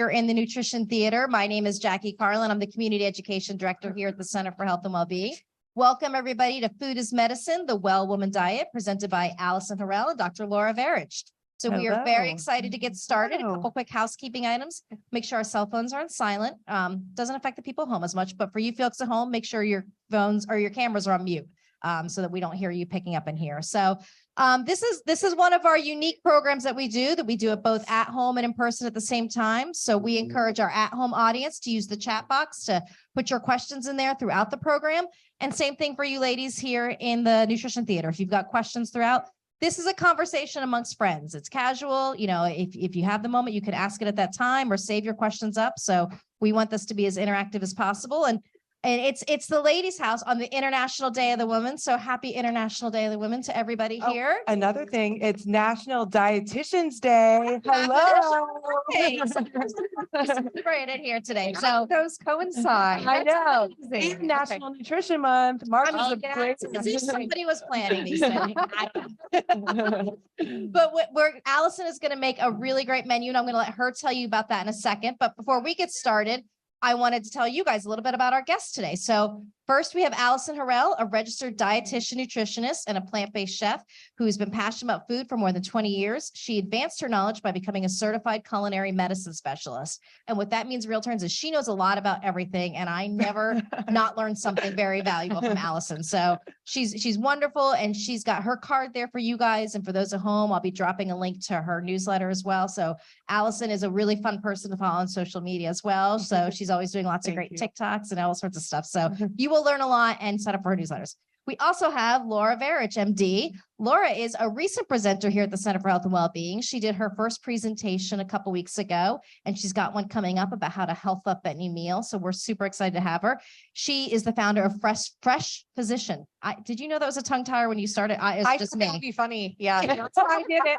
You're in the Nutrition Theater. My name is Jackie Carlin. I'm the Community Education Director here at the Center for Health and Wellbeing. Welcome, everybody, to Food is Medicine, the Well Woman Diet, presented by Allison and Dr. Laura Varich. So we are very excited to get started. A couple quick housekeeping items. Make sure our cell phones are on silent. Doesn't affect the people home as much, but for you folks at home, make sure your phones or your cameras are on mute so that we don't hear you picking up in here. So this is one of our unique programs that we do it both at home and in person at the same time. So we encourage our at-home audience to use the chat box to put your questions in there throughout the program. And same thing for you ladies here in the Nutrition Theater. If you've got questions throughout, this is a conversation amongst friends. It's casual. You know, if you have the moment, you can ask it at that time or save your questions up. So we want this to be as interactive as possible. And it's the ladies' house on the International Day of the Women. So happy International Day of the Women to everybody here. Another thing, it's National Dietitians Day. Hello. Celebrated here today. So those coincide. I know. It's National Nutrition Month. March is a great. Somebody was planning these things. But Allison is going to make a really great menu, and I'm going to let her tell you about that in a second. But before we get started, I wanted to tell you guys a little bit about our guests today. So first, we have Allison Harrell, a registered dietitian, nutritionist, and a plant-based chef who's been passionate about food for more than 20 years. She advanced her knowledge by becoming a certified culinary medicine specialist. And what that means in real terms is she knows a lot about everything, and I never not learned something very valuable from Allison. So she's wonderful, and she's got her card there for you guys. And for those at home, I'll be dropping a link to her newsletter as well. So Allison is a really fun person to follow on social media as well. So she's always doing lots of great TikToks and all sorts of stuff. So you will learn a lot and sign up for her newsletters. We also have Laura Varich, MD. Laura is a recent presenter here at the Center for Health and Wellbeing. She did her first presentation a couple weeks ago, and she's got one coming up about how to health up any meal. So we're super excited to have her. She is the founder of Fresh Physician. Did you know that was a tongue tire when you started? It's just me. It'd be funny. Yeah, that's why I did it.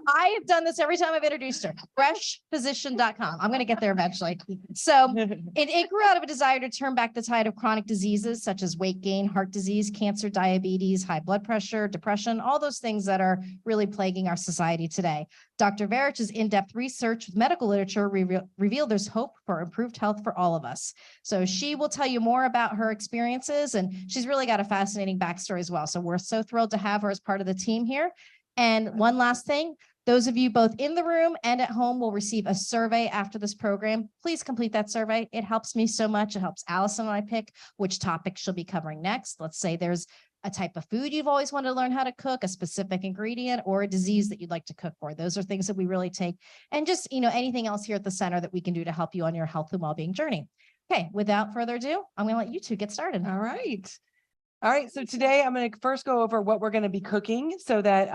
I have done this every time I've introduced her. Freshphysician.com. I'm going to get there eventually. So it grew out of a desire to turn back the tide of chronic diseases such as weight gain, heart disease, cancer, diabetes, high blood pressure, depression, all those things that are really plaguing our society today. Dr. Varich's in-depth research with medical literature revealed there's hope for improved health for all of us. So she will tell you more about her experiences, and she's really got a fascinating backstory as well. So we're so thrilled to have her as part of the team here. And one last thing, those of you both in the room and at home will receive a survey after this program. Please complete that survey. It helps me so much. It helps Allison and I pick which topic she'll be covering next. Let's say there's a type of food you've always wanted to learn how to cook, a specific ingredient, or a disease that you'd like to cook for. Those are things that we really take. And just, anything else here at the center that we can do to help you on your health and well-being journey. Okay, without further ado, I'm going to let you two get started. All right. So today I'm going to first go over what we're going to be cooking so that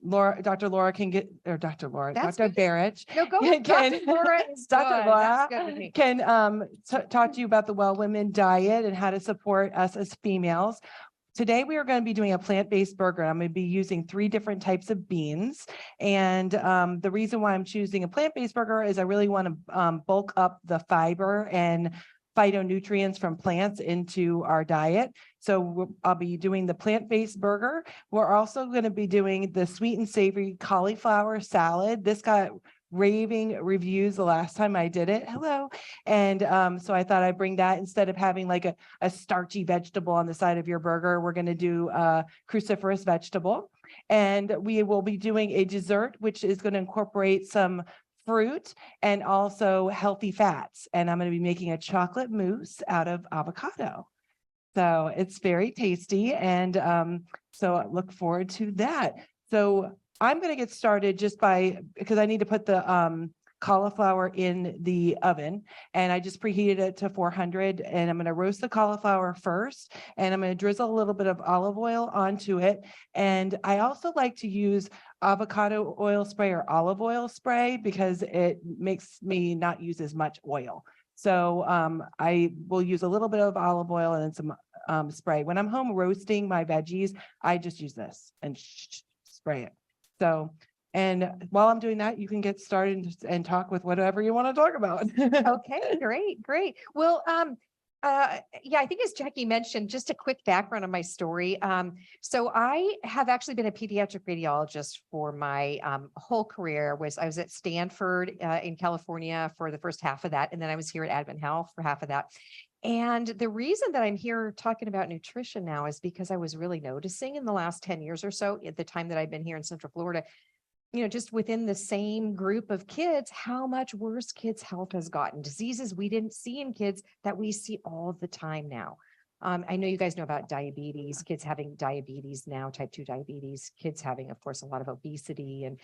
Dr. Laura can get, or Dr. Varich. No, go ahead. Dr. Laura is Dr. Laura good. Can talk to you about the Well Women diet and how to support us as females. Today, we are going to be doing a plant-based burger. I'm going to be using 3 different types of beans. And the reason why I'm choosing a plant-based burger is I really want to bulk up the fiber and phytonutrients from plants into our diet. So I'll be doing the plant-based burger. We're also going to be doing the sweet and savory cauliflower salad. This got raving reviews the last time I did it. Hello. And so I thought I'd bring that instead of having like a starchy vegetable on the side of your burger. We're going to do a cruciferous vegetable. And we will be doing a dessert, which is going to incorporate some fruit and also healthy fats. And I'm going to be making a chocolate mousse out of avocado. So it's very tasty. And so I look forward to that. So I'm going to get started because I need to put the cauliflower in the oven, and I just preheated it to 400, and I'm going to roast the cauliflower first, and I'm going to drizzle a little bit of olive oil onto it. And I also like to use avocado oil spray or olive oil spray because it makes me not use as much oil. So I will use a little bit of olive oil and then some spray. When I'm home roasting my veggies, I just use this and spray it. So, and while I'm doing that, you can get started and talk with whatever you want to talk about. Okay, great. Well, Yeah, I think as Jackie mentioned, just a quick background on my story. So I have actually been a pediatric radiologist for my whole career. I was at Stanford in California for the first half of that, and then I was here at Advent Health for half of that. And the reason that I'm here talking about nutrition now is because I was really noticing in the last 10 years or so, at the time that I've been here in Central Florida, just within the same group of kids, how much worse kids' health has gotten. Diseases we didn't see in kids that we see all the time now. I know you guys know about diabetes, kids having diabetes now, type 2 diabetes, kids having, of course, a lot of obesity and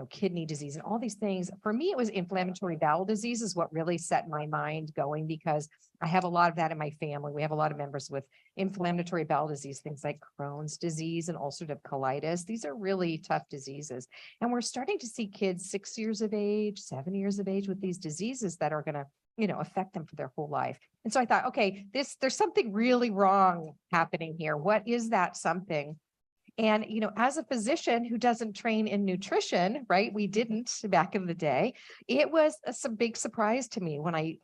kidney disease and all these things. For me, it was inflammatory bowel disease is what really set my mind going, because I have a lot of that in my family. We have a lot of members with inflammatory bowel disease, things like Crohn's disease and ulcerative colitis. These are really tough diseases. And we're starting to see kids 6 years of age, 7 years of age with these diseases that are going to affect them for their whole life. And so I thought, okay, there's something really wrong happening here. What is that something? And, as a physician who doesn't train in nutrition, right? We didn't back in the day. It was a big surprise to me when I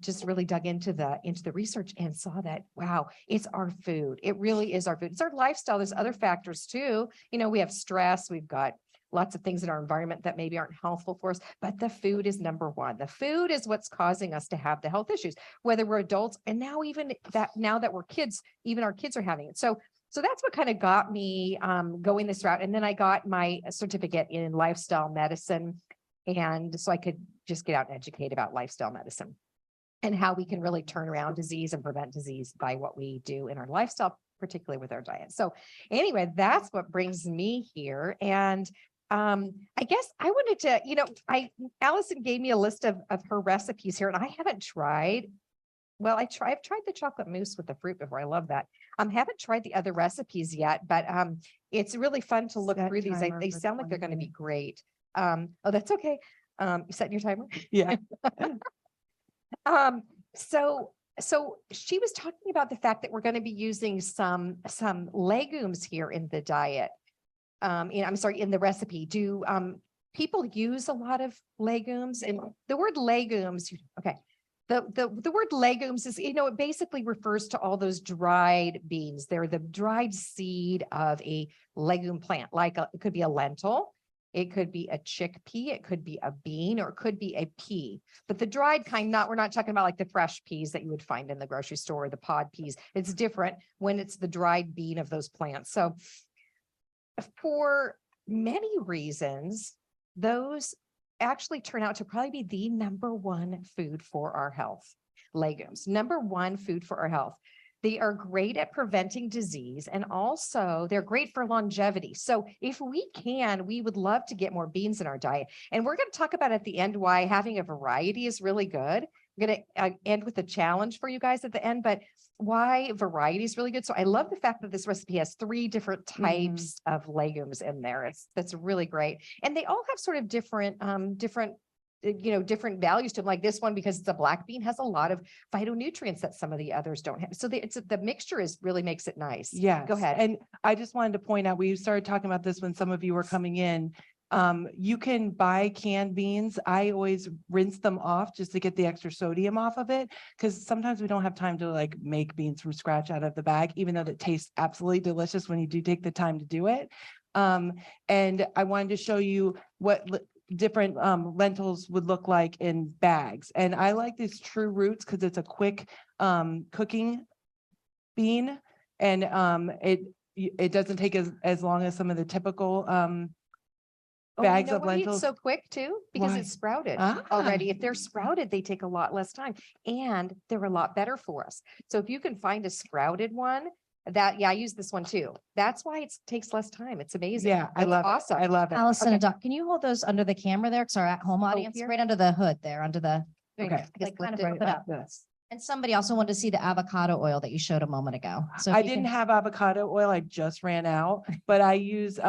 just really dug into the research and saw that, wow, it's our food. It really is our food. It's our lifestyle. There's other factors too. We have stress. We've got lots of things in our environment that maybe aren't helpful for us, but the food is number one. The food is what's causing us to have the health issues, whether we're adults and now that we're kids, even our kids are having it. So that's what kind of got me going this route. And then I got my certificate in lifestyle medicine. And so I could just get out and educate about lifestyle medicine and how we can really turn around disease and prevent disease by what we do in our lifestyle, particularly with our diet. So anyway, that's what brings me here. And I guess I wanted to, Allison gave me a list of her recipes here, and I haven't tried. Well, I've tried the chocolate mousse with the fruit before. I love that. Haven't tried the other recipes yet, but it's really fun to look through these. They sound like they're going to be great. Oh, that's okay. You setting your timer? Yeah. So she was talking about the fact that we're going to be using some legumes here in the diet. In the recipe. Do people use a lot of legumes? And the word legumes, okay. The word legumes is, it basically refers to all those dried beans. They're the dried seed of a legume plant, it could be a lentil, it could be a chickpea, it could be a bean, or it could be a pea. But the dried kind, we're not talking about like the fresh peas that you would find in the grocery store, or the pod peas. It's different when it's the dried bean of those plants. So for many reasons, those actually turn out to probably be the number one food for our health. Legumes, number one food for our health. They are great at preventing disease, and also they're great for longevity. So if we can, we would love to get more beans in our diet. And we're going to talk about at the end why having a variety is really good. I'm going to end with a challenge for you guys at the end, but why variety is really good. So I love the fact that this recipe has 3 different types of legumes in there. That's really great. And they all have sort of different different values to them. Like this one, because it's a black bean, has a lot of phytonutrients that some of the others don't have. So the mixture really makes it nice. Yeah. Go ahead. And I just wanted to point out, we started talking about this when some of you were coming in. You can buy canned beans. I always rinse them off just to get the extra sodium off of it, because sometimes we don't have time to make beans from scratch out of the bag, even though it tastes absolutely delicious when you do take the time to do it. And I wanted to show you what different lentils would look like in bags. And I like these True Roots because it's a quick cooking bean, and it doesn't take as long as some of the typical bags of lentils. It's so quick too, because Why? it's sprouted Ah. already. If they're sprouted, they take a lot less time, and they're a lot better for us. So if you can find a sprouted one, I use this one too. That's why it takes less time. It's amazing. Yeah, I It's love awesome. it. I love it. Allison Okay. and Doc, can you hold those under the camera there? Because our at-home audience, here? right under the hood there, under the, Okay. like kind of lift it flip it up. This. And somebody also wanted to see the avocado oil that you showed a moment ago. So if I you didn't can- have avocado oil. I just ran out, but I use,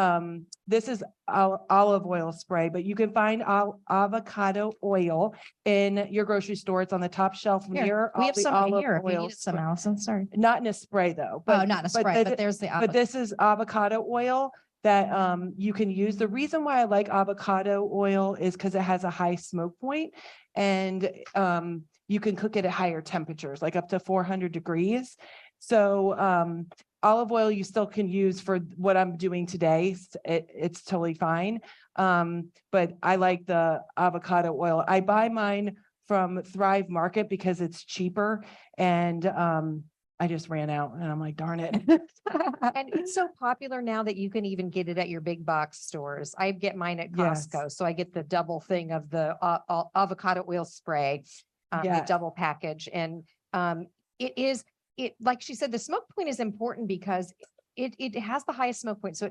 this is olive oil spray, but you can find avocado oil in your grocery store. It's on the top shelf Here, near we all have the some right olive here. If you oil needed some, spray. Allison, sorry. Not in a spray though, Oh, not in a spray, the- but there's the but this is avocado oil. that you can use. The reason why I like avocado oil is because it has a high smoke point, and you can cook it at higher temperatures, like up to 400 degrees. So olive oil you still can use for what I'm doing today. It's totally fine. But I like the avocado oil. I buy mine from Thrive Market because it's cheaper, and I just ran out and I'm like, darn it. And it's so popular now that you can even get it at your big box stores. I get mine at Yes. Costco. So I get the double thing of the avocado oil spray, the Yes. double package. And like she said, the smoke point is important because it has the highest smoke point. So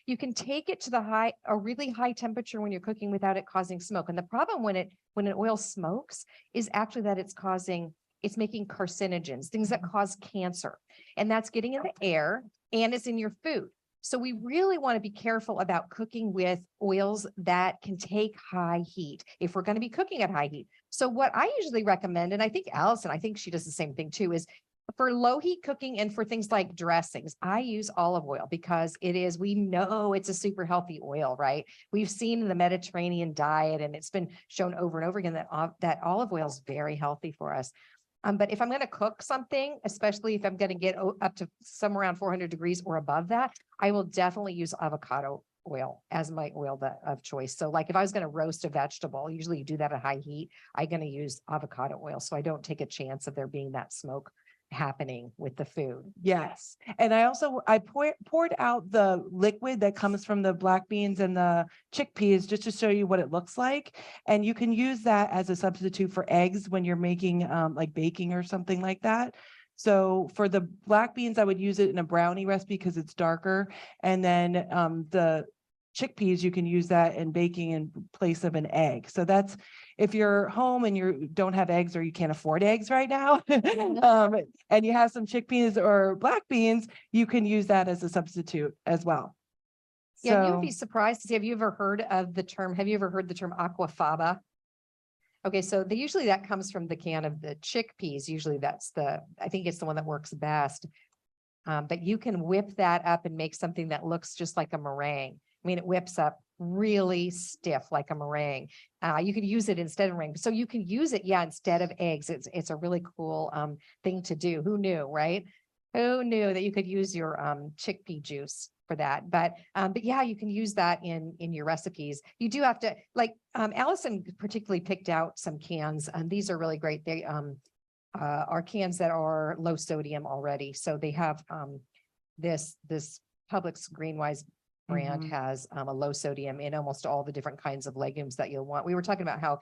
you can take it to a really high temperature when you're cooking without it causing smoke. And the problem when an oil smokes is actually that it's making carcinogens, things that cause cancer, and that's getting in the air and it's in your food. So we really want to be careful about cooking with oils that can take high heat if we're going to be cooking at high heat. So what I usually recommend, and I think Allison, I think she does the same thing too, is for low heat cooking and for things like dressings, I use olive oil because we know it's a super healthy oil, right? We've seen in the Mediterranean diet, and it's been shown over and over again that olive oil is very healthy for us. But if I'm going to cook something, especially if I'm going to get up to somewhere around 400 degrees or above that, I will definitely use avocado oil as my oil of choice. So like if I was going to roast a vegetable, usually you do that at high heat, I'm going to use avocado oil. So I don't take a chance of there being that smoke happening with the food. Yes. And I poured out the liquid that comes from the black beans and the chickpeas just to show you what it looks like. And you can use that as a substitute for eggs when you're making like baking or something like that. So for the black beans, I would use it in a brownie recipe because it's darker. And then the chickpeas, you can use that in baking in place of an egg. So that's if you're home and you don't have eggs or you can't afford eggs right now, and you have some chickpeas or black beans, you can use that as a substitute as well. Yeah, you'd So be surprised to see. Have you ever heard the term aquafaba? Okay, so that comes from the can of the chickpeas. Usually I think it's the one that works best. But you can whip that up and make something that looks just like a meringue. I mean, it whips up really stiff like a meringue. You could use it instead of meringue. So you can use it, instead of eggs. It's a really cool thing to do. Who knew, right? Who knew that you could use your chickpea juice for that? But yeah, you can use that in your recipes. You do have to, like Allison particularly picked out some cans, and these are really great. They are cans that are low sodium already. So they have this Publix Greenwise brand has a low sodium in almost all the different kinds of legumes that you'll want. We were talking about how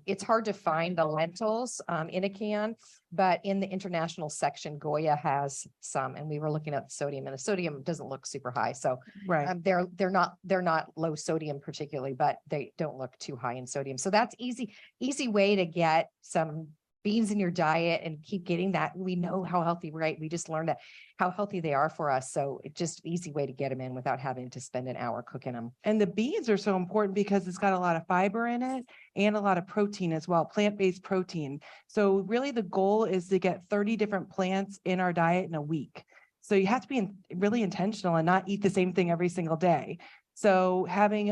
it's hard to find the lentils in a can, but in the international section, Goya has some, and we were looking at the sodium, and the sodium doesn't look super high. So right. They're not low sodium particularly, but they don't look too high in sodium. So that's easy way to get some beans in your diet and keep getting that. We know how healthy, right? We just learned how healthy they are for us. So it's just easy way to get them in without having to spend an hour cooking them. And the beans are so important because it's got a lot of fiber in it and a lot of protein as well, plant-based protein. So really the goal is to get 30 different plants in our diet in a week. So you have to be really intentional and not eat the same thing every single day. So having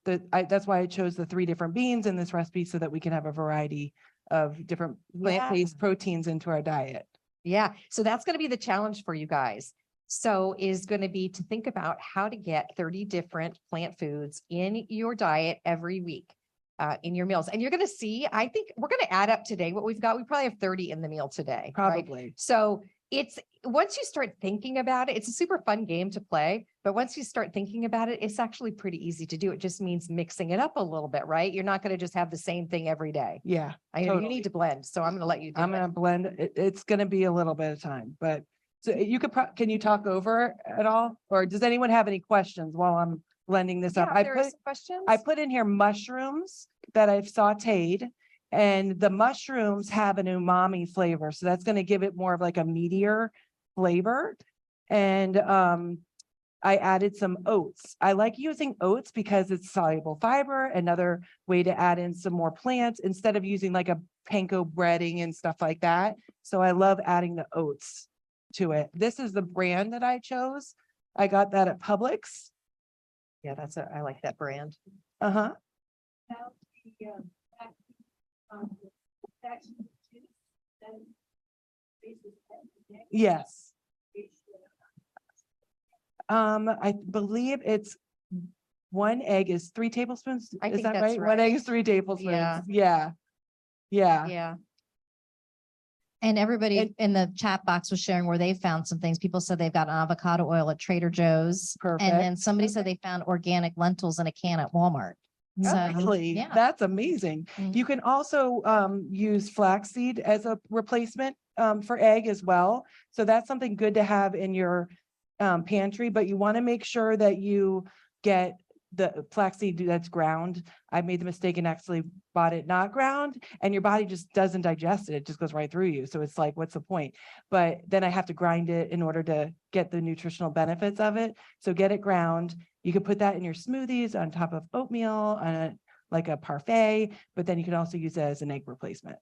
that's why I chose the 3 different beans in this recipe so that we can have a variety of different plant-based proteins into our diet. Yeah. So that's going to be the challenge for you guys. So is going to be to think about how to get 30 different plant foods in your diet every week, in your meals. And you're going to see, I think we're going to add up today what we've got. We probably have 30 in the meal today. Probably. Right? So once you start thinking about it, it's a super fun game to play, but once you start thinking about it, it's actually pretty easy to do. It just means mixing it up a little bit, right? You're not going to just have the same thing every day. Yeah. I know you need to blend. So I'm going to let you do I'm going to blend. It's going to be a little bit of time, but so you could, can you talk over at all? Or does anyone have any questions while I'm blending this up? I put in here mushrooms that I've sauteed. And the mushrooms have an umami flavor. So that's going to give it more of like a meatier flavor. And I added some oats. I like using oats because it's soluble fiber, another way to add in some more plants instead of using like a panko breading and stuff like that. So I love adding the oats to it. This is the brand that I chose. I got that at Publix. Yeah, I like that brand. Uh-huh. Yes. I believe it's one egg is 3 tablespoons. I Is think that that's right? One right. egg is 3 tablespoons. Yeah. Yeah. Yeah. Yeah. And everybody And- in the chat box was sharing where they found some things. People said they've got avocado oil at Trader Joe's. Perfect. And then somebody said they found organic lentils in a can at Walmart. So, Really? yeah. That's amazing. Mhm. You can also use flaxseed as a replacement for egg as well. So that's something good to have in your pantry, but you want to make sure that you get the flaxseed that's ground. I made the mistake and actually bought it not ground, and your body just doesn't digest it. It just goes right through you. So it's like, what's the point? But then I have to grind it in order to get the nutritional benefits of it. So get it ground. You could put that in your smoothies on top of oatmeal, on like a parfait, but then you can also use it as an egg replacement.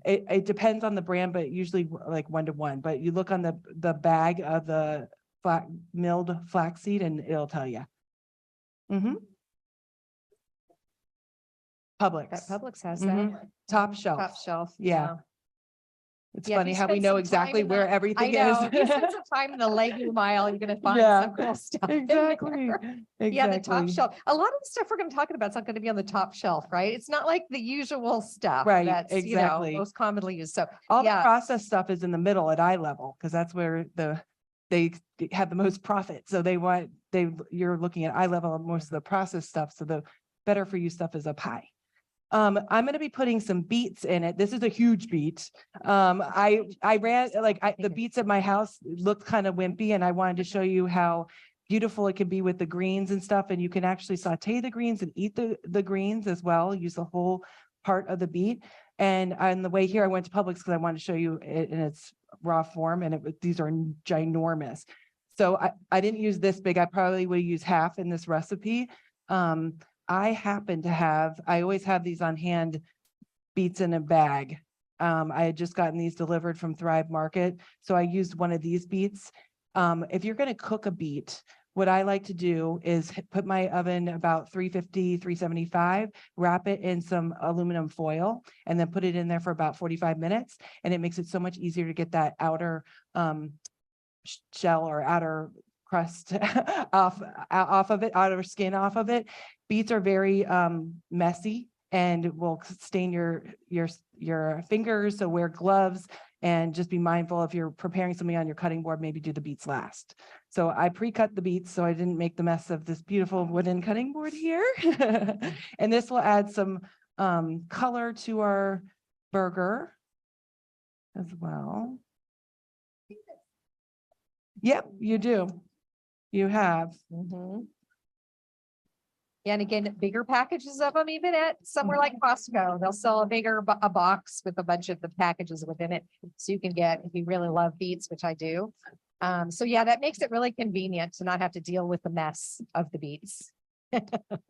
It depends on the brand, but usually like 1 to 1, but you look on the bag of the milled flaxseed and it'll tell you. Publix. That Publix has Mhm. that. Top shelf. Top shelf. Yeah. It's Yeah, if funny you how we spend know some time exactly in where the- everything I know. is. If you spend some time in the Lego mile, you're gonna find Yeah, some cool stuff. in there. Exactly. Yeah, the top Exactly. shelf. A lot of the stuff we're going to talk about is not going to be on the top shelf, right? It's not like the usual stuff Right, that's, exactly. most commonly used. So All the yeah. processed stuff is in the middle at eye level, because that's where they have the most profit. So you're looking at eye level of most of the processed stuff. So the better for you stuff is up high. I'm going to be putting some beets in it. This is a huge beet. I ran the beets at my house looked kind of wimpy, and I wanted to show you how beautiful it can be with the greens and stuff. And you can actually saute the greens and eat the greens as well. Use the whole part of the beet. And on the way here, I went to Publix because I wanted to show you it in its raw form, and these are ginormous. So I didn't use this big. I probably would use half in this recipe. I happen to I always have these on hand, beets in a bag. I had just gotten these delivered from Thrive Market. So I used one of these beets. If you're going to cook a beet, what I like to do is put my oven about 350, 375, wrap it in some aluminum foil, and then put it in there for about 45 minutes. And it makes it so much easier to get that outer shell or outer crust off of it, outer skin off of it. Beets are very messy and will stain your fingers. So wear gloves and just be mindful if you're preparing something on your cutting board, maybe do the beets last. So I pre-cut the beets so I didn't make the mess of this beautiful wooden cutting board here. And this will add some color to our burger as well. Yep, you do. You have. Mhm. Yeah, and again, bigger packages of them, even at somewhere like Costco, they'll sell a box with a bunch of the packages within it. So you can get, if you really love beets, which I do. So yeah, that makes it really convenient to not have to deal with the mess of the beets.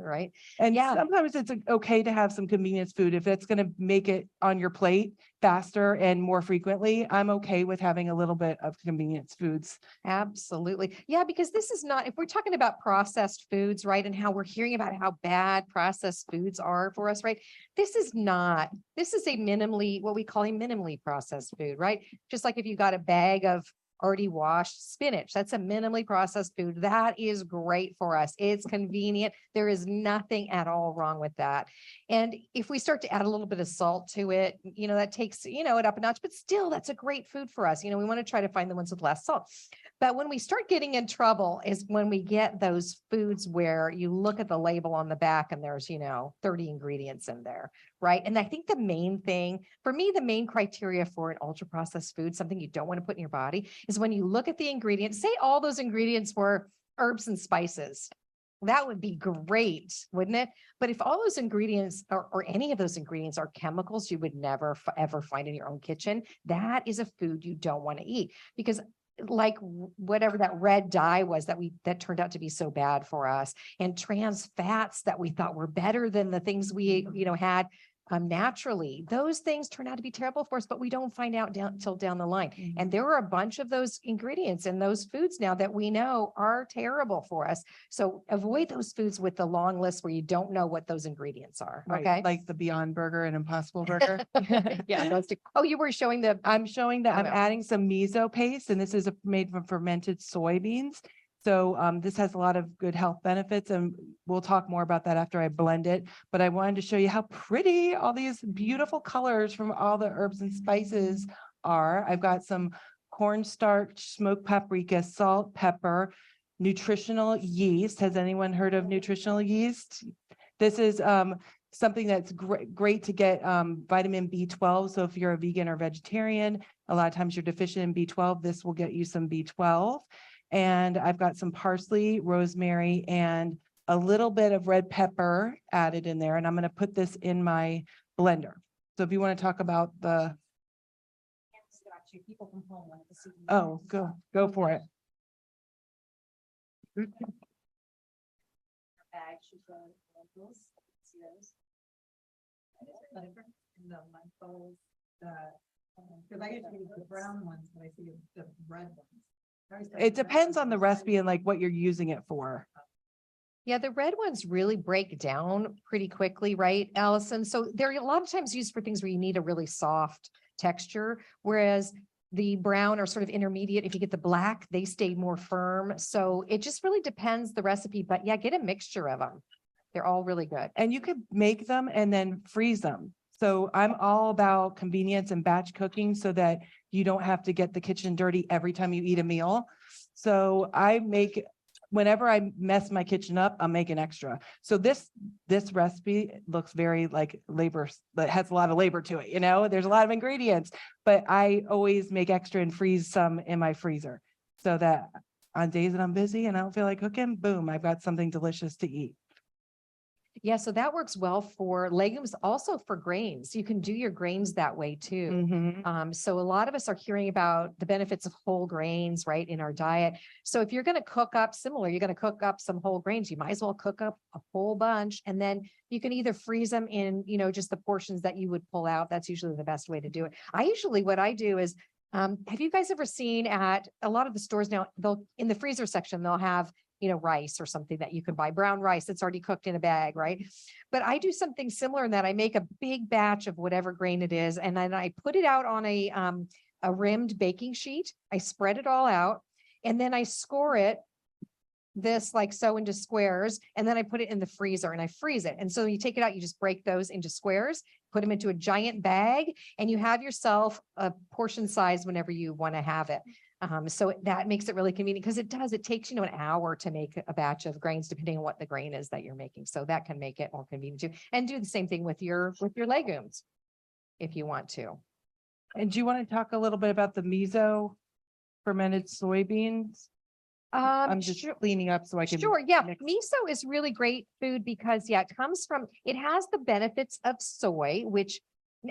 Right? And Yeah. sometimes it's okay to have some convenience food. If it's going to make it on your plate faster and more frequently, I'm okay with having a little bit of convenience foods. Absolutely. Yeah, because this is not, if we're talking about processed foods, right, and how we're hearing about how bad processed foods are for us, right? This is a minimally, what we call a minimally processed food, right? Just like if you got a bag of already washed spinach, that's a minimally processed food. That is great for us. It's convenient. There is nothing at all wrong with that. And if we start to add a little bit of salt to it, that takes, it up a notch, but still that's a great food for us. We want to try to find the ones with less salt. But when we start getting in trouble is when we get those foods where you look at the label on the back and there's, 30 ingredients in there, right? And I think the main thing, for me, the main criteria for an ultra processed food, something you don't want to put in your body, is when you look at the ingredients, say all those ingredients were herbs and spices. That would be great, wouldn't it? But if all those ingredients or any of those ingredients are chemicals you would never ever find in your own kitchen, that is a food you don't want to eat, because like whatever that red dye was that turned out to be so bad for us, and trans fats that we thought were better than the things we, had, naturally, those things turn out to be terrible for us, but we don't find out till down the line. And there are a bunch of those ingredients in those foods now that we know are terrible for us. So avoid those foods with the long list where you don't know what those ingredients are. Right, Okay. like the Beyond Burger and Impossible Burger. Yeah. Those two. Oh, you were showing the, I'm showing that Oh, I'm no. adding some miso paste, and this is made from fermented soybeans. So this has a lot of good health benefits, and we'll talk more about that after I blend it. But I wanted to show you how pretty all these beautiful colors from all the herbs and spices are. I've got some cornstarch, smoked paprika, salt, pepper, nutritional yeast. Has anyone heard of nutritional yeast? This is something that's great to get vitamin B12. So if you're a vegan or vegetarian, a lot of times you're deficient in B12, this will get you some B12. And I've got some parsley, rosemary, and a little bit of red pepper added in there. And I'm going to put this in my blender. So if you want to talk about the, oh, go for it. Because I get to use the brown ones, but I see the red ones. It depends on the recipe and like what you're using it for. yeah, the red ones really break down pretty quickly, right, Allison? So they're a lot of times used for things where you need a really soft texture, whereas the brown are sort of intermediate. If you get the black, they stay more firm. So it just really depends the recipe, but yeah, get a mixture of them. They're all really good. And you could make them and then freeze them. So I'm all about convenience and batch cooking so that you don't have to get the kitchen dirty every time you eat a meal. So I make, whenever I mess my kitchen up, I'm making extra. So this recipe looks very like labor, but has a lot of labor to it. You know, there's a lot of ingredients, but I always make extra and freeze some in my freezer so that on days that I'm busy and I don't feel like cooking, boom, I've got something delicious to eat. Yeah, so that works well for legumes, also for grains. You can do your grains that way too. Mhm. So a lot of us are hearing about the benefits of whole grains, right, in our diet. So if you're going to cook up similar, you're going to cook up some whole grains, you might as well cook up a whole bunch, and then you can either freeze them in, just the portions that you would pull out. That's usually the best way to do it. What I do is, have you guys ever seen at a lot of the stores now, they'll in the freezer section, they'll have rice or something that you can buy, brown rice that's already cooked in a bag, right? But I do something similar in that I make a big batch of whatever grain it is, and then I put it out on a rimmed baking sheet. I spread it all out, and then I score it this like so into squares, and then I put it in the freezer and I freeze it. And so you take it out, you just break those into squares, put them into a giant bag, and you have yourself a portion size whenever you want to have it. So that makes it really convenient because it takes, an hour to make a batch of grains, depending on what the grain is that you're making. So that can make it more convenient too. And do the same thing with your legumes if you want to. And do you want to talk a little bit about the miso fermented soybeans? I'm just cleaning up so I can. Sure. Yeah. mix. Miso is really great food because it has the benefits of soy, which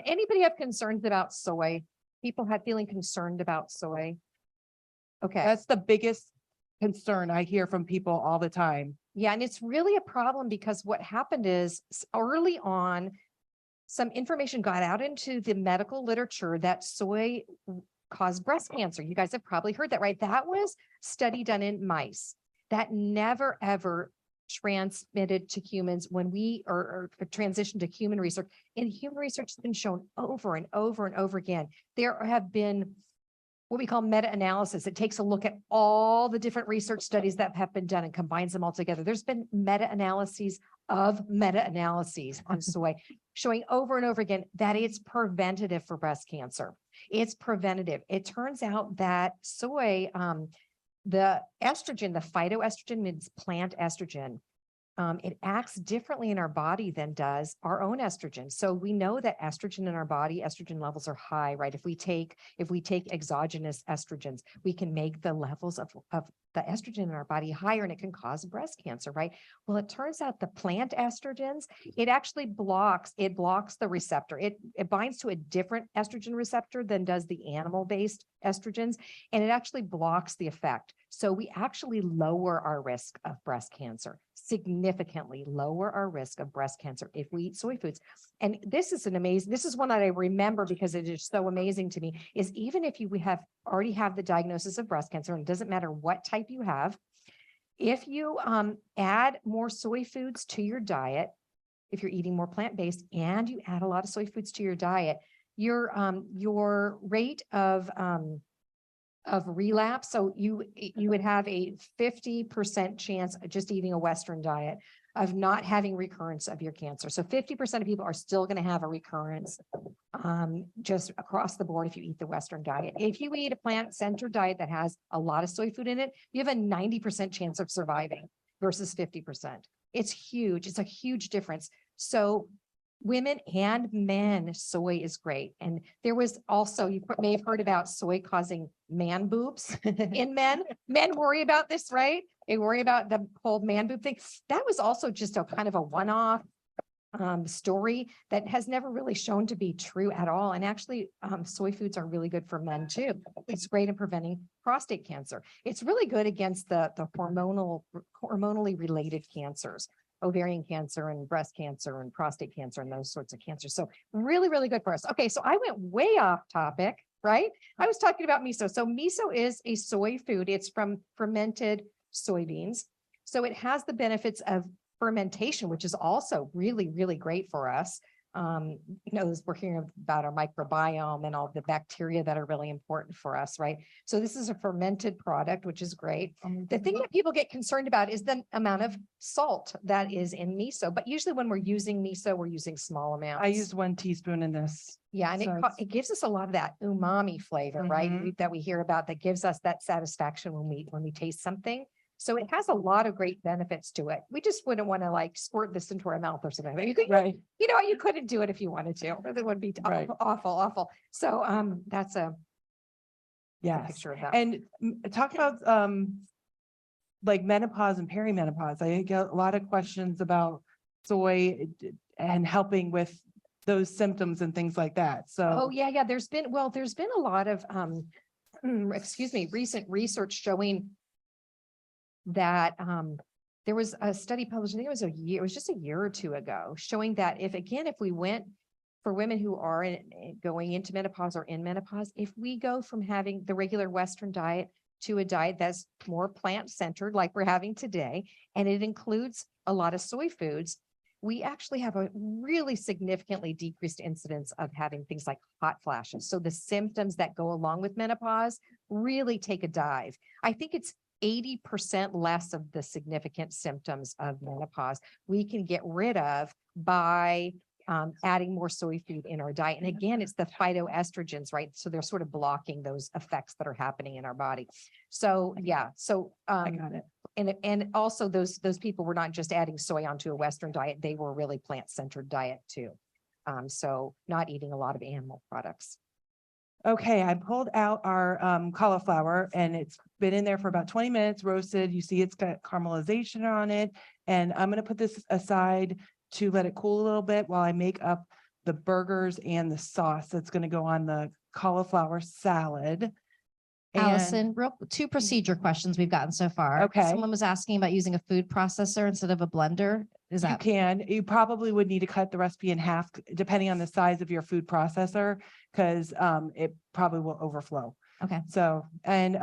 anybody have concerns about soy? People have feeling concerned about soy. Okay. That's the biggest concern I hear from people all the time. Yeah. And it's really a problem because what happened is early on, some information got out into the medical literature that soy caused breast cancer. You guys have probably heard that, right? That was study done in mice that never, ever transmitted to humans when we or transitioned to human research. And human research has been shown over and over and over again. There have been what we call meta-analysis. It takes a look at all the different research studies that have been done and combines them all together. There's been meta-analyses of meta-analyses on soy, showing over and over again that it's preventative for breast cancer. It's preventative. It turns out that soy, the estrogen, the phytoestrogen means plant estrogen. It acts differently in our body than does our own estrogen. So we know that estrogen in our body, estrogen levels are high, right? If we take exogenous estrogens, we can make the levels of the estrogen in our body higher, and it can cause breast cancer, right? Well, it turns out the plant estrogens, it actually blocks the receptor. It binds to a different estrogen receptor than does the animal-based estrogens, and it actually blocks the effect. So we actually lower our risk of breast cancer, significantly lower our risk of breast cancer if we eat soy foods. And this is this is one that I remember because it is so amazing to me, is even if you already have the diagnosis of breast cancer, and it doesn't matter what type you have, if you add more soy foods to your diet, if you're eating more plant-based and you add a lot of soy foods to your diet, your rate of relapse. So you would have a 50% chance of just eating a Western diet of not having recurrence of your cancer. So 50% of people are still going to have a recurrence just across the board if you eat the Western diet. If you eat a plant-centered diet that has a lot of soy food in it, you have a 90% chance of surviving versus 50%. It's huge. It's a huge difference. So women and men, soy is great. And there was also, you may have heard about soy causing man boobs in men. Men worry about this, right? They worry about the whole man boob thing. That was also just a kind of a one-off story that has never really shown to be true at all. And actually, soy foods are really good for men too. It's great in preventing prostate cancer. It's really good against the hormonally related cancers, ovarian cancer and breast cancer and prostate cancer and those sorts of cancers. So really, really good for us. Okay, so I went way off topic, right? I was talking about miso. So miso is a soy food. It's from fermented soybeans. So it has the benefits of fermentation, which is also really, really great for us. We're hearing about our microbiome and all the bacteria that are really important for us, right? So this is a fermented product, which is great. The thing that people get concerned about is the amount of salt that is in miso. But usually when we're using miso, we're using small amounts. I used 1 teaspoon in this. Yeah, and So it gives us a lot of that umami flavor, right? Mhm. That we hear about, that gives us that satisfaction when we taste something. So it has a lot of great benefits to it. We just wouldn't want to like squirt this into our mouth or something. You could, Right. you couldn't do it if you wanted to. It would be Right. awful, awful. So that's a Yes. picture of that. And talk about like menopause and perimenopause. I get a lot of questions about soy and helping with those symptoms and things like that. So Oh, yeah. There's been a lot of recent research showing that there was a study published, I think it was just a year or two ago, showing that if we went for women who are going into menopause or in menopause, if we go from having the regular Western diet to a diet that's more plant-centered, like we're having today, and it includes a lot of soy foods, we actually have a really significantly decreased incidence of having things like hot flashes. So the symptoms that go along with menopause really take a dive. I think it's 80% less of the significant symptoms of menopause we can get rid of by adding more soy food in our diet. And again, it's the phytoestrogens, right? So they're sort of blocking those effects that are happening in our body. So yeah, so I got it. and also those people were not just adding soy onto a Western diet, they were really plant-centered diet too. So not eating a lot of animal products. Okay, I pulled out our cauliflower and it's been in there for about 20 minutes roasted. You see it's got caramelization on it. And I'm going to put this aside to let it cool a little bit while I make up the burgers and the sauce that's going to go on the cauliflower salad. And Allison, two procedure questions we've gotten so far. Okay. Someone was asking about using a food processor instead of a blender. Is that you probably would need to cut the recipe in half depending on the size of your food processor, because it probably will overflow. okay? So, and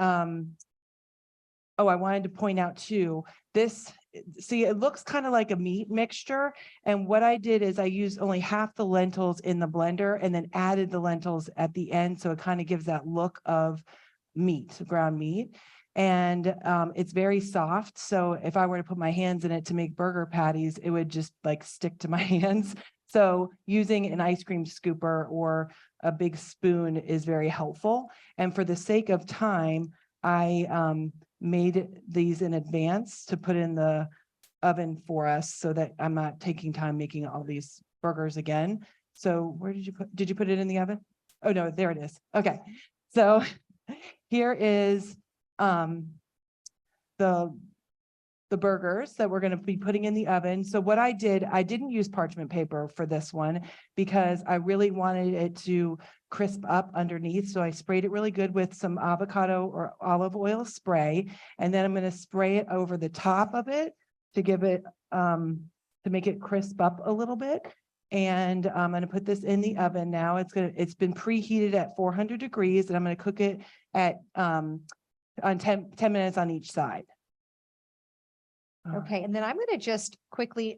I wanted to point out too, it looks kind of like a meat mixture. And what I did is I used only half the lentils in the blender and then added the lentils at the end. So it kind of gives that look of meat, ground meat. And it's very soft. So if I were to put my hands in it to make burger patties, it would just like stick to my hands. So using an ice cream scooper or a big spoon is very helpful. And for the sake of time, I made these in advance to put in the oven for us so that I'm not taking time making all these burgers again. So where did you put it in the oven? Oh, no, there it is. Okay. So here is the the burgers that we're going to be putting in the oven. So what I didn't use parchment paper for this one because I really wanted it to crisp up underneath. So I sprayed it really good with some avocado or olive oil spray. And then I'm going to spray it over the top of it to give it, to make it crisp up a little bit. And I'm going to put this in the oven now. It's been preheated at 400 degrees and I'm going to cook it at, on 10 minutes on each side. Okay, and then I'm going to just quickly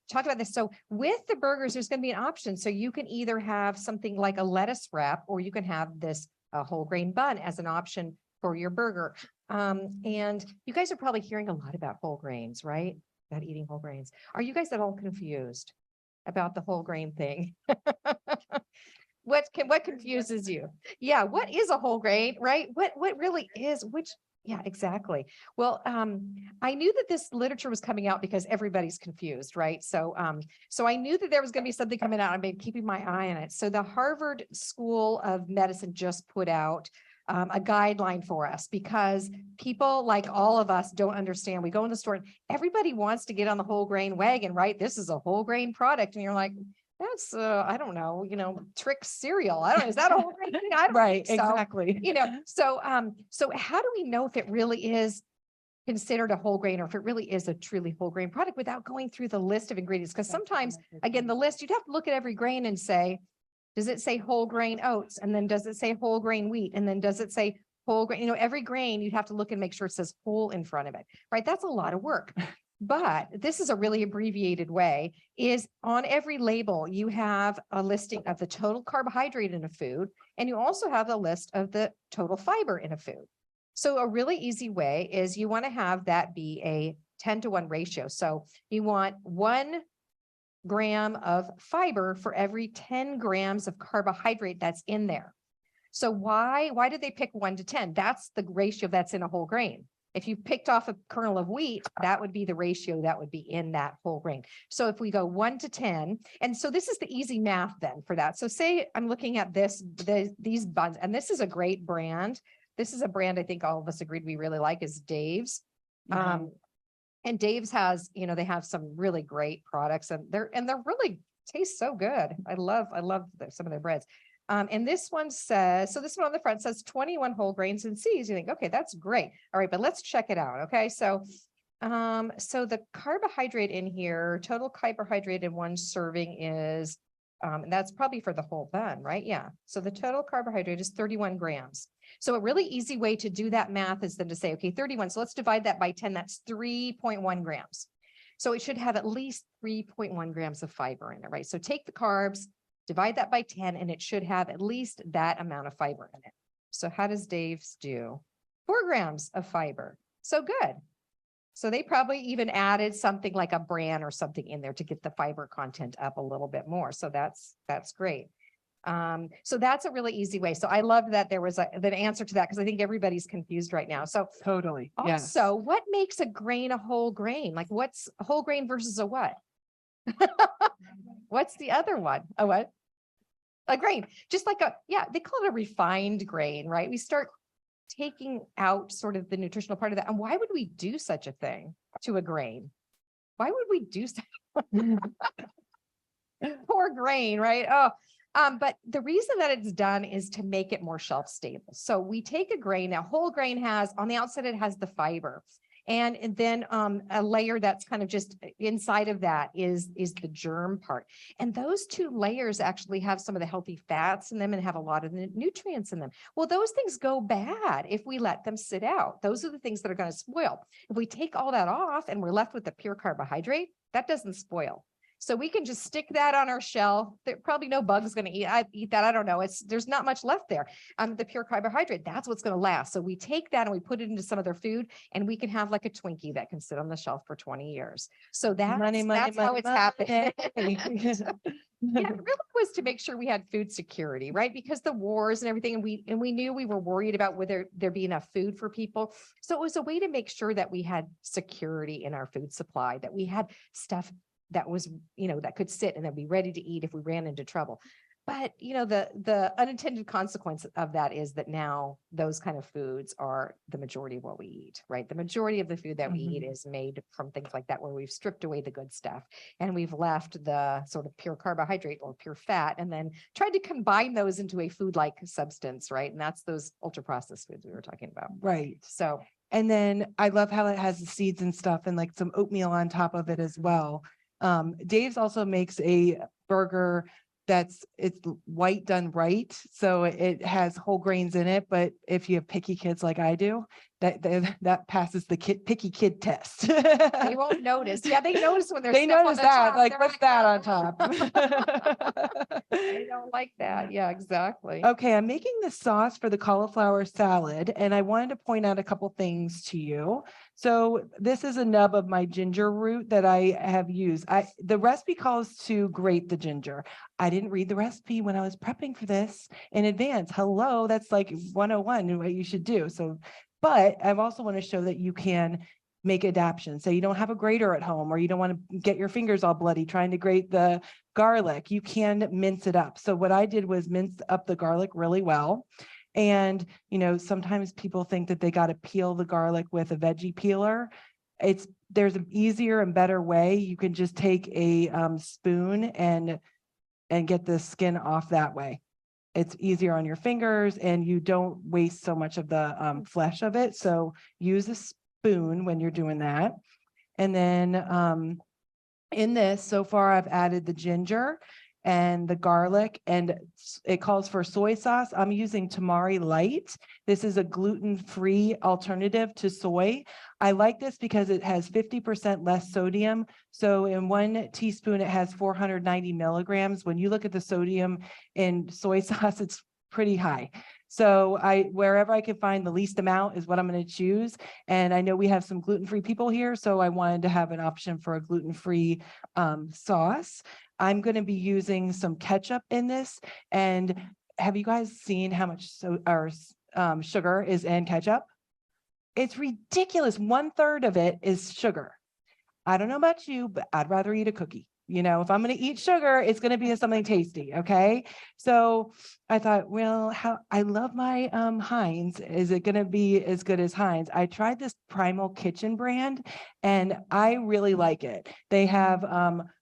talk about this. So with the burgers, there's going to be an option. So you can either have something like a lettuce wrap, or you can have this whole grain bun as an option for your burger. And you guys are probably hearing a lot about whole grains, right? About eating whole grains. Are you guys at all confused about the whole grain thing? What confuses you? Yeah, what is a whole grain, right? What really is which? Yeah, exactly. Well, I knew that this literature was coming out because everybody's confused, right? So I knew that there was going to be something coming out. I've been keeping my eye on it. So the Harvard School of Medicine just put out a guideline for us because people like all of us don't understand. We go in the store and everybody wants to get on the whole grain wagon, right? This is a whole grain product. And you're like, that's, I don't know, trick cereal. I don't know. Is that a whole grain thing? I don't Right, think so. exactly. So how do we know if it really is considered a whole grain or if it really is a truly whole grain product without going through the list of ingredients? Because sometimes, again, the list, you'd have to look at every grain and say, does it say whole grain oats? And then does it say whole grain wheat? And then does it say whole grain? Every grain you'd have to look and make sure it says whole in front of it, right? That's a lot of work. But this is a really abbreviated way, is on every label, you have a listing of the total carbohydrate in a food, and you also have a list of the total fiber in a food. So a really easy way is you want to have that be a 10-to-1 ratio. So you want 1 gram of fiber for every 10 grams of carbohydrate that's in there. So why did they pick 1 to 10? That's the ratio that's in a whole grain. If you picked off a kernel of wheat, that would be the ratio that would be in that whole grain. So if we go 1 to 10, and so this is the easy math then for that. So say I'm looking at these buns, and this is a great brand. This is a brand I think all of us agreed we really like is Dave's. And Dave's has, they have some really great products and they're really taste so good. I love some of their breads. And this one says, so this one on the front says 21 whole grains and seeds. You think, okay, that's great. All right, but let's check it out. Okay. So the carbohydrate in here, total carbohydrate in 1 serving is, and that's probably for the whole bun, right? Yeah. So the total carbohydrate is 31 grams. So a really easy way to do that math is then to say, okay, 31. So let's divide that by 10. That's 3.1 grams. So it should have at least 3.1 grams of fiber in it, right? So take the carbs, divide that by 10, and it should have at least that amount of fiber in it. So how does Dave's do? 4 grams of fiber. So good. So they probably even added something like a bran or something in there to get the fiber content up a little bit more. So that's great. So that's a really easy way. So I love that there was an answer to that because I think everybody's confused right now. So Totally. Yes. also, what makes a grain a whole grain? Like what's a whole grain versus a what? What's the other one? A what? A grain. Just like they call it a refined grain, right? We start taking out sort of the nutritional part of that. And why would we do such a thing to a grain? Why would we do such? Poor grain, right? But the reason that it's done is to make it more shelf stable. So we take a grain, now whole grain has, on the outside, it has the fiber. And then a layer that's kind of just inside of that is the germ part. And those 2 layers actually have some of the healthy fats in them and have a lot of the nutrients in them. Well, those things go bad if we let them sit out. Those are the things that are going to spoil. If we take all that off and we're left with the pure carbohydrate, that doesn't spoil. So we can just stick that on our shelf. There probably no bug's going to eat that. I don't know. There's not much left there. The pure carbohydrate, that's what's going to last. So we take that and we put it into some of their food and we can have like a Twinkie that can sit on the shelf for 20 years. So that's how it's happening. Yeah, it really was to make sure we had food security, right? Because the wars and everything, and we knew we were worried about whether there be enough food for people. So it was a way to make sure that we had security in our food supply, that we had stuff that was, that could sit and then be ready to eat if we ran into trouble. But the unintended consequence of that is that now those kind of foods are the majority of what we eat, right? The majority of the food that we eat is made from things like that, where we've stripped away the good stuff and we've left the sort of pure carbohydrate or pure fat, and then tried to combine those into a food-like substance, right? And that's those ultra processed foods we were talking about. Right. So And then I love how it has the seeds and stuff and like some oatmeal on top of it as well. Dave's also makes a burger it's white done right. So it has whole grains in it. But if you have picky kids like I do, that passes the picky kid test. they won't notice. Yeah, they notice when there's They stuff on notice the that, top. like, They're what's that on "Oh." top? They don't like that. Yeah, exactly. Okay, I'm making the sauce for the cauliflower salad, and I wanted to point out a couple things to you. So this is a nub of my ginger root that I have used. The recipe calls to grate the ginger. I didn't read the recipe when I was prepping for this in advance. Hello, that's like 101 what you should do. So, but I also want to show that you can make adaptations. Say you don't have a grater at home, or you don't want to get your fingers all bloody trying to grate the garlic. You can mince it up. So what I did was mince up the garlic really well. And, sometimes people think that they got to peel the garlic with a veggie peeler. There's an easier and better way. You can just take a spoon and get the skin off that way. It's easier on your fingers and you don't waste so much of the flesh of it. So use a spoon when you're doing that. And then in this, so far I've added the ginger and the garlic, and it calls for soy sauce. I'm using Tamari Light. This is a gluten-free alternative to soy. I like this because it has 50% less sodium. So in 1 teaspoon, it has 490 milligrams. When you look at the sodium in soy sauce, it's pretty high. So wherever I can find the least amount is what I'm going to choose. And I know we have some gluten-free people here, so I wanted to have an option for a gluten-free sauce. I'm going to be using some ketchup in this. And have you guys seen how much sugar is in ketchup? It's ridiculous. 1/3 of it is sugar. I don't know about you, but I'd rather eat a cookie. If I'm going to eat sugar, it's going to be something tasty. Okay. So I thought, well, I love my Heinz. Is it going to be as good as Heinz? I tried this Primal Kitchen brand and I really like it. They have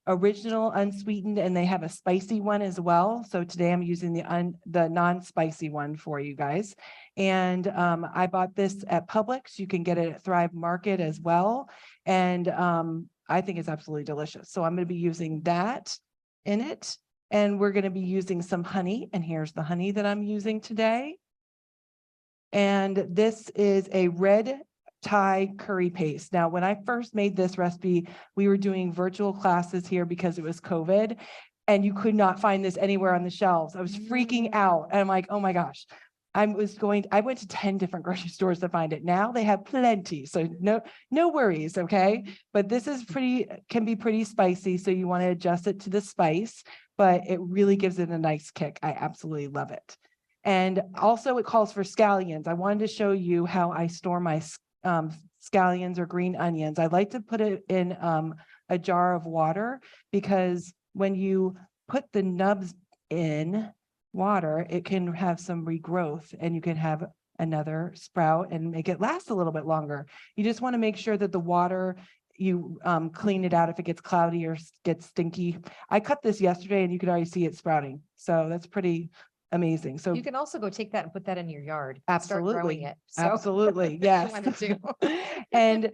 original unsweetened and they have a spicy one as well. So today I'm using the non-spicy one for you guys. And I bought this at Publix. You can get it at Thrive Market as well. And I think it's absolutely delicious. So I'm going to be using that in it. And we're going to be using some honey. And here's the honey that I'm using today. And this is a red Thai curry paste. Now, when I first made this recipe, we were doing virtual classes here because it was COVID. And you could not find this anywhere on the shelves. I was freaking out. And I'm like, oh my gosh. I went to 10 different grocery stores to find it. Now they have plenty. So no worries. Okay. But this is can be pretty spicy. So you want to adjust it to the spice, but it really gives it a nice kick. I absolutely love it. And also it calls for scallions. I wanted to show you how I store my scallions or green onions. I like to put it in a jar of water because when you put the nubs in water, it can have some regrowth and you can have another sprout and make it last a little bit longer. You just want to make sure that the water, you clean it out if it gets cloudy or gets stinky. I cut this yesterday and you could already see it sprouting. So that's pretty amazing. So you can also go take that and put that in your yard. And start growing absolutely. it. So Absolutely. if Yes. you wanted to. And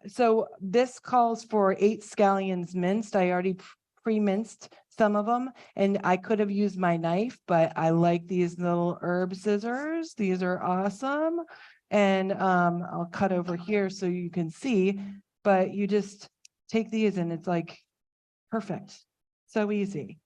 so this calls for 8 scallions minced. I already pre-minced some of them and I could have used my knife, but I like these little herb scissors. These are awesome. And I'll cut over here so you can see, but you just take these and it's like perfect. So easy.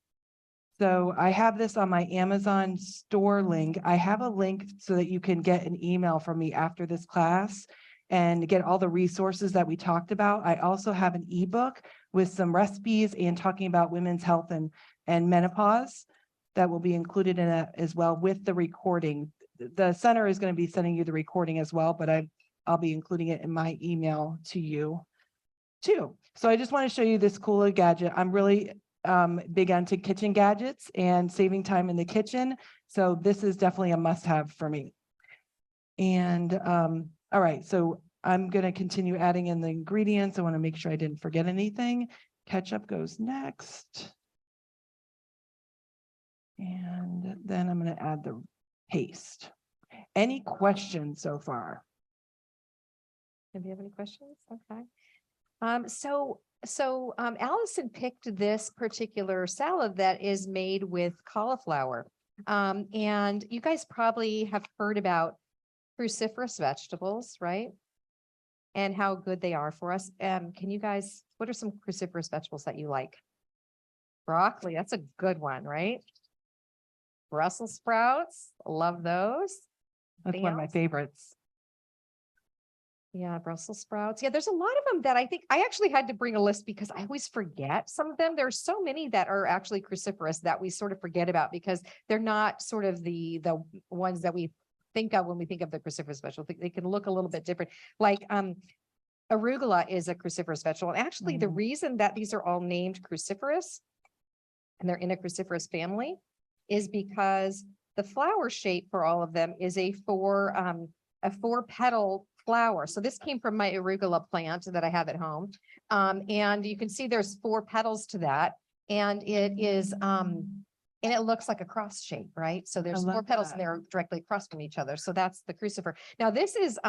So I have this on my Amazon store link. I have a link so that you can get an email from me after this class and get all the resources that we talked about. I also have an ebook with some recipes and talking about women's health and menopause that will be included in it as well with the recording. The center is going to be sending you the recording as well, but I'll be including it in my email to you too. So I just want to show you this cool gadget. I'm really big onto kitchen gadgets and saving time in the kitchen. So this is definitely a must-have for me. And all right, so I'm going to continue adding in the ingredients. I want to make sure I didn't forget anything. Ketchup goes next. And then I'm going to add the paste. Any questions so far? Do you have any questions? Okay. Allison picked this particular salad that is made with cauliflower. And you guys probably have heard about cruciferous vegetables, right? And how good they are for us. Can you guys, what are some cruciferous vegetables that you like? Broccoli, that's a good one, right? Brussels sprouts, love those. That's one of my Else? favorites. Yeah, Brussels sprouts. Yeah, there's a lot of them that I think I actually had to bring a list because I always forget some of them. There's so many that are actually cruciferous that we sort of forget about because they're not sort of the ones that we think of when we think of the cruciferous vegetable. They can look a little bit different. Like arugula is a cruciferous vegetable. And actually the reason that these are all named cruciferous and they're in a cruciferous family is because the flower shape for all of them is a four petal flower. So this came from my arugula plant that I have at home. And you can see there's 4 petals to that. And it is, and it looks like a cross shape, right? So there's 4 petals and they're directly across from each other. So that's the crucifer. Now this is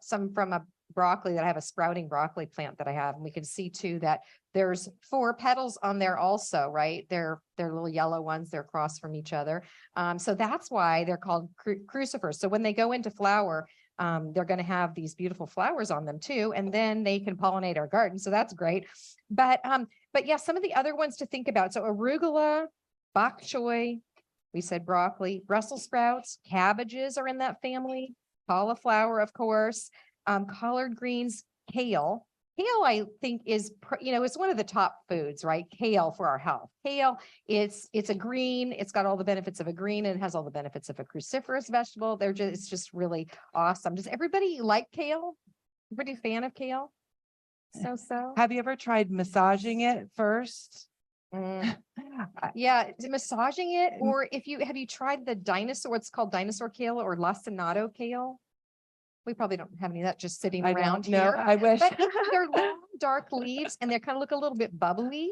some from a broccoli that I have, a sprouting broccoli plant that I have. And we can see too that there's 4 petals on there also, right? They're little yellow ones. They're across from each other. So that's why they're called crucifers. So when they go into flower, they're going to have these beautiful flowers on them too, and then they can pollinate our garden. So that's great. But yeah, some of the other ones to think about. So arugula, bok choy, we said broccoli, Brussels sprouts, cabbages are in that family, cauliflower, of course, collard greens, kale. Kale, I think is, it's one of the top foods, right? Kale for our health. Kale, it's a green, it's got all the benefits of a green and it has all the benefits of a cruciferous vegetable. It's just really awesome. Does everybody like kale? Everybody a fan of kale? So. Have you ever tried massaging it first? Yeah, massaging it, or have you tried the dinosaur, what's called dinosaur kale or lacinato kale? We probably don't have any of that just sitting around No, here. I wish. But they're long, dark leaves and they kind of look a little bit bubbly.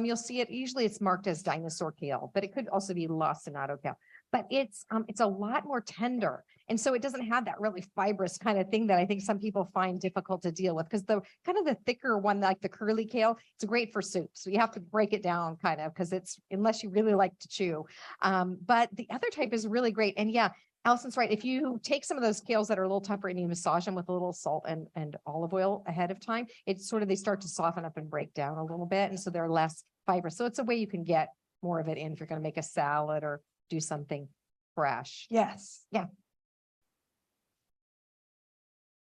You'll see it, usually it's marked as dinosaur kale, but it could also be lacinato kale. But it's a lot more tender. And so it doesn't have that really fibrous kind of thing that I think some people find difficult to deal with, because the kind of the thicker one, like the curly kale, it's great for soup. So you have to break it down kind of, because unless you really like to chew. But the other type is really great. And yeah, Allison's right. If you take some of those kales that are a little tougher and you massage them with a little salt and olive oil ahead of time, they start to soften up and break down a little bit. And so they're less fibrous. So it's a way you can get more of it in if you're going to make a salad or do something fresh. Yes. Yeah.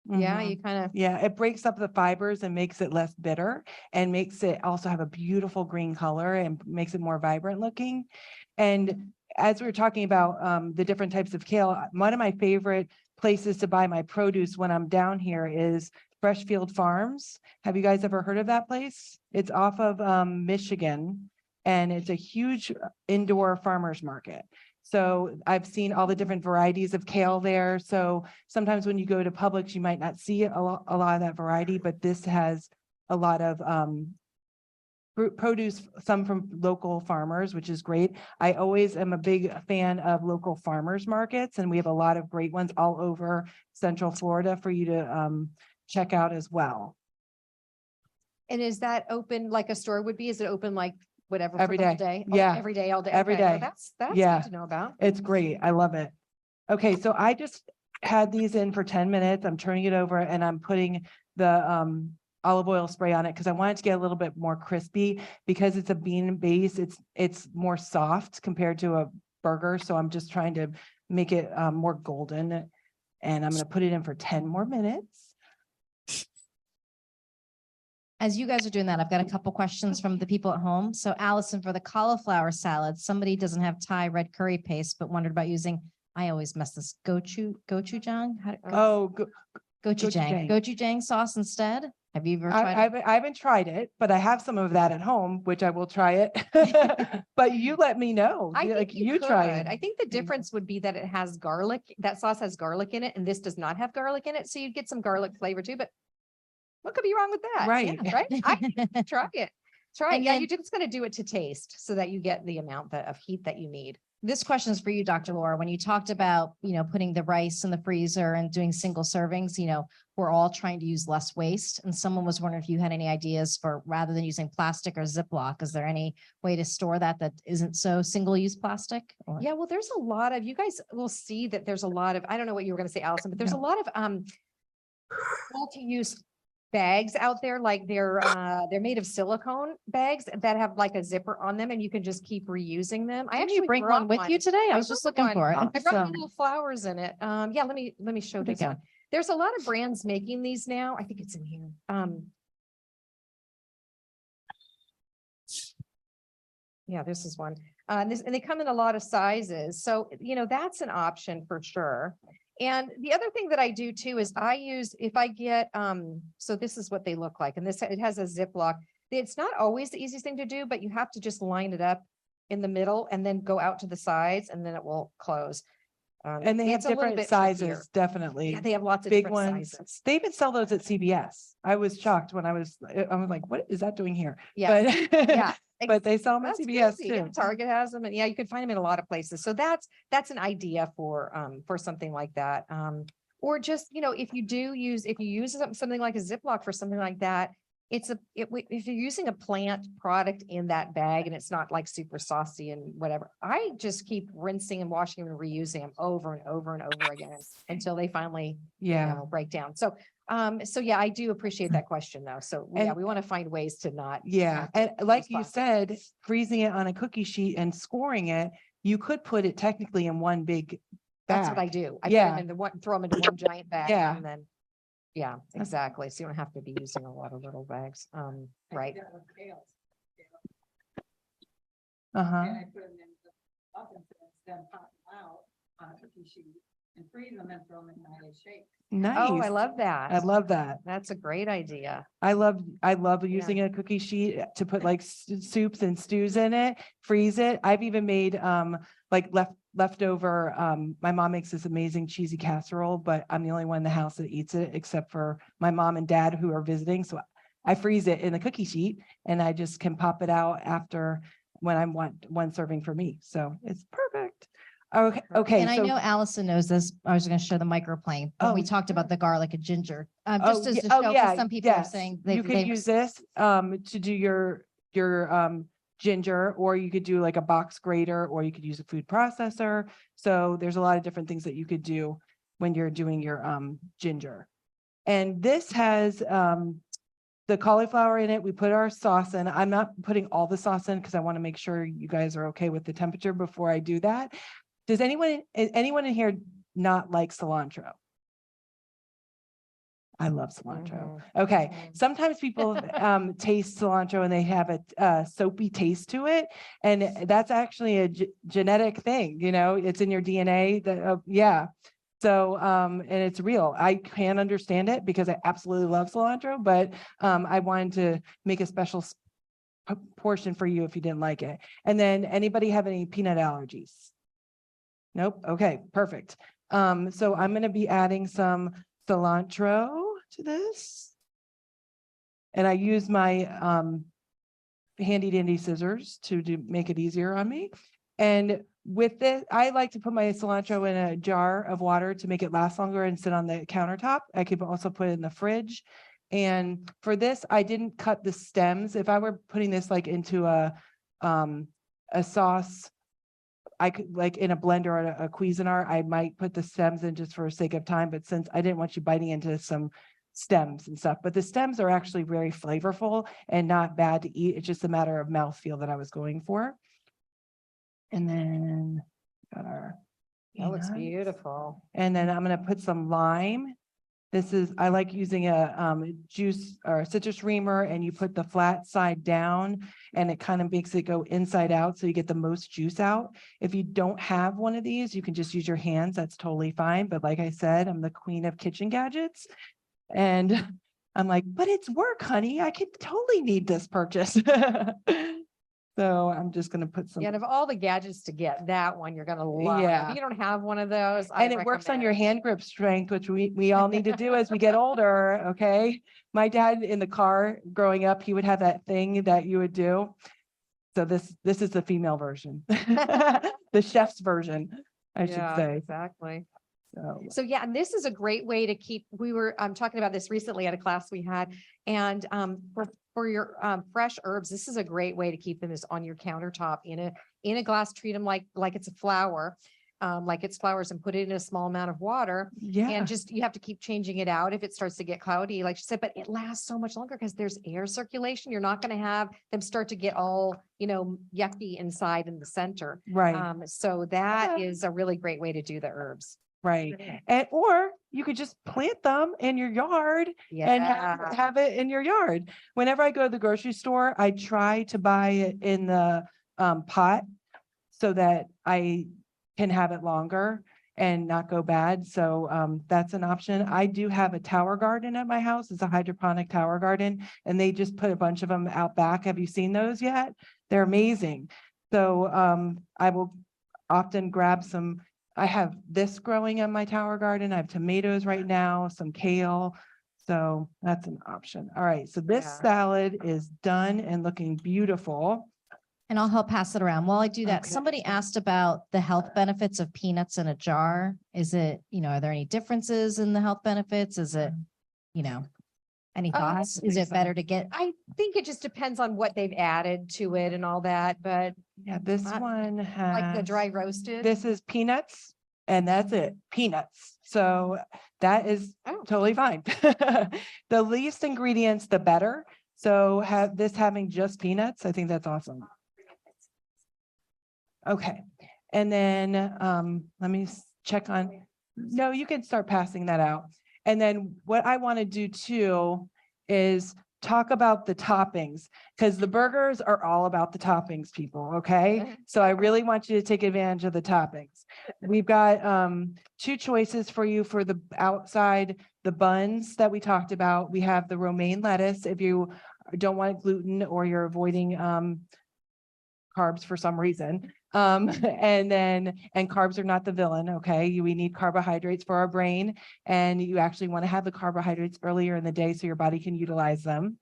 Yeah, Mhm. you kind of. Yeah, it breaks up the fibers and makes it less bitter and makes it also have a beautiful green color and makes it more vibrant looking. And as we were talking about the different types of kale, one of my favorite places to buy my produce when I'm down here is Freshfield Farms. Have you guys ever heard of that place? It's off of Michigan, and it's a huge indoor farmers market. So I've seen all the different varieties of kale there. So sometimes when you go to Publix, you might not see a lot of that variety, but this has a lot of produce, some from local farmers, which is great. I always am a big fan of local farmers markets, and we have a lot of great ones all over Central Florida for you to check out as well. And is that open like a store would be? Is it open like whatever Every for the whole day. day? Oh, Yeah. every day, all day. Every Okay. Well, day. that's Yeah. good to know about. It's great. I love it. Okay, so I just had these in for 10 minutes. I'm turning it over and I'm putting the olive oil spray on it because I want it to get a little bit more crispy, because it's a bean base. It's more soft compared to a burger. So I'm just trying to make it more golden, and I'm going to put it in for 10 more minutes. As you guys are doing that, I've got a couple questions from the people at home. So Allison, for the cauliflower salad, somebody doesn't have Thai red curry paste, but wondered about using, I always mess this, gochujang. Gochujang. Gochujang sauce instead? Have you ever tried it? I haven't tried it, but I have some of that at home, which I will try it. But you let me know. I Like think you you try could. it. I think the difference would be that it has garlic. That sauce has garlic in it and this does not have garlic in it. So you'd get some garlic flavor too, but what could be wrong with that? Right. Yeah, right? I think try it. Try it. And Yeah, then- you're just going to do it to taste so that you get the amount of heat that you need. This question is for you, Dr. Laura. When you talked about, putting the rice in the freezer and doing single servings, we're all trying to use less waste. And someone was wondering if you had any ideas for rather than using plastic or Ziploc, is there any way to store that isn't so single-use plastic? Or- Yeah, well, there's a lot of, you guys will see that there's a lot of, I don't know what you were going to say, Allison, but there's a lot of multi-use bags out there, like they're made of silicone bags that have like a zipper on them and you can just keep reusing them. I Can actually you bring brought one with you today? I was just brought looking one. for it. I brought Awesome. little flowers in it. Yeah, let me show Where'd it this go? one. There's a lot of brands making these now. I think it's in here. Yeah, this is one. And they come in a lot of sizes. So, that's an option for sure. And the other thing that I do too is if I get, so this is what they look like. And it has a Ziploc. It's not always the easiest thing to do, but you have to just line it up in the middle and then go out to the sides and then it will close. And they have it's a little different bit sizes, trickier. definitely. Yeah, they have lots of Big different ones. sizes. They even sell those at CVS. I was shocked when I was like, what is that doing here? Yeah, But yeah. but they sell them at That's CVS crazy. Yeah, too. Target has them and yeah, you can find them in a lot of places. So that's an idea for something like that. Or just, if you use something like a Ziploc for something like that, if you're using a plant product in that bag and it's not like super saucy and whatever, I just keep rinsing and washing and reusing them over and over and over again until they finally, Yeah. break down. So yeah, I do appreciate that question though. So yeah, And- we want to find ways to not. Yeah. not And use like you plastic. said, freezing it on a cookie sheet and scoring it, you could put it technically in one big That's what I bag. do. I put Yeah. them in throw them into one giant bag. Yeah. And then, yeah, exactly. So you don't have to be using a lot of little bags. Right. Uh-huh. And I put them in the oven, then pop them out on a cookie sheet and freeze them and throw them in my shake. Nice. Oh, I love that. I love that. That's a great idea. I love using a cookie sheet to put like soups and stews in it, freeze it. I've even made like leftover, my mom makes this amazing cheesy casserole, but I'm the only one in the house that eats it except for my mom and dad who are visiting. So I freeze it in the cookie sheet and I just can pop it out after when I want one serving for me. So it's perfect. Okay. And I so- know Allison knows this. I was going to show the microplane, but we Oh. talked about the garlic and ginger. Oh, Just as yeah. to Oh, show, 'cause yeah, some people are yes. saying You could use this to do your ginger, or you could do like a box grater, or you could use a food processor. So there's a lot of different things that you could do when you're doing your ginger. And this has the cauliflower in it. We put our sauce in. I'm not putting all the sauce in because I want to make sure you guys are okay with the temperature before I do that. Does anyone in here not like cilantro? I love cilantro. Okay. Mhm. Sometimes people taste cilantro and they have a soapy taste to it. And that's actually a genetic thing, it's in your DNA that, yeah. So, and it's real. I can understand it because I absolutely love cilantro, but I wanted to make a special portion for you if you didn't like it. And then anybody have any peanut allergies? Nope. Okay, perfect. So I'm going to be adding some cilantro to this. And I use my handy dandy scissors to make it easier on me. And with this, I like to put my cilantro in a jar of water to make it last longer and sit on the countertop. I could also put it in the fridge. And for this, I didn't cut the stems. If I were putting this like into a sauce, I could like in a blender or a Cuisinart, I might put the stems in just for sake of time. But since I didn't want you biting into some stems and stuff, but the stems are actually very flavorful and not bad to eat. It's just a matter of mouthfeel that I was going for. And then got our That looks peanuts. beautiful. And then I'm going to put some lime This is, I like using a juice or citrus reamer, and you put the flat side down and it kind of makes it go inside out so you get the most juice out. If you don't have one of these, you can just use your hands. That's totally fine. But like I said, I'm the queen of kitchen gadgets. And I'm like, but it's work, honey. I could totally need this purchase. So I'm just going to put some. Yeah, and of all the gadgets to get, that one you're gonna love. Yeah. If you don't have one of those, I And it works on recommend your it. hand grip strength, which we all need to do as we get older, okay? My dad in the car growing up, he would have that thing that you would do. So this is the female version, the chef's version, I should Yeah, say. exactly. So, So yeah, and this is a great way to keep, we were talking about this recently at a class we had. And for your fresh herbs, this is a great way to keep them is on your countertop in a glass, treat them like it's a flower, like it's flowers, and put it in a small amount of water. yeah, And just, you have to keep changing it out if it starts to get cloudy, like you said, but it lasts so much longer because there's air circulation. You're not going to have them start to get all, yucky inside in the center. right, So that Yeah. is a really great way to do the herbs. right. And, or you could just plant them in your yard and Yeah. have it in your yard. Whenever I go to the grocery store, I try to buy it in the pot so that I can have it longer and not go bad. So that's an option. I do have a tower garden at my house. It's a hydroponic tower garden, and they just put a bunch of them out back. Have you seen those yet? They're amazing. So I will often grab some. I have this growing in my tower garden. I have tomatoes right now, some kale. So that's an option. All right. So this Yeah. salad is done and looking beautiful. And I'll help pass it around. While I do that, Okay. somebody asked about the health benefits of peanuts in a jar. Is it, are there any differences in the health benefits? Is it, any thoughts? Is it better to get? I think it just depends on what they've added to it and all that, but Yeah, this Not one has. like the dry roasted. This is peanuts and that's it, peanuts. So that is Oh. totally fine. The least ingredients, the better. So have this having just peanuts, I think that's awesome. Okay, and then let me check on, no, you can start passing that out. And then what I want to do too is talk about the toppings, because the burgers are all about the toppings, people, okay? So I really want you to take advantage of the toppings. We've got two choices for you for the outside, the buns that we talked about. We have the romaine lettuce if you don't want gluten or you're avoiding carbs for some reason. And carbs are not the villain, okay? We need carbohydrates for our brain, and you actually want to have the carbohydrates earlier in the day so your body can utilize them.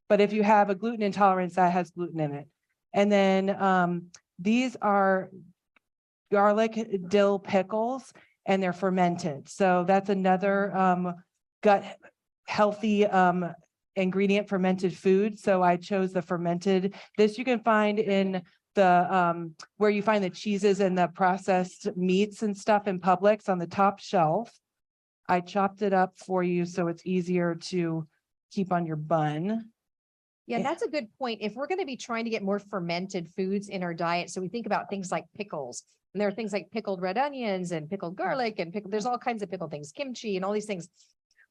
But if you have a gluten intolerance, that has gluten in it. And then these are garlic dill pickles, and they're fermented. So that's another gut healthy ingredient, fermented food. So I chose the fermented. This you can find in the where you find the cheeses and the processed meats and stuff in Publix on the top shelf. I chopped it up for you so it's easier to keep on your bun. Yeah, that's a good point. If we're going to be trying to get more fermented foods in our diet, so we think about things like pickles, and there are things like pickled red onions and pickled garlic and there's all kinds of pickled things, kimchi and all these things.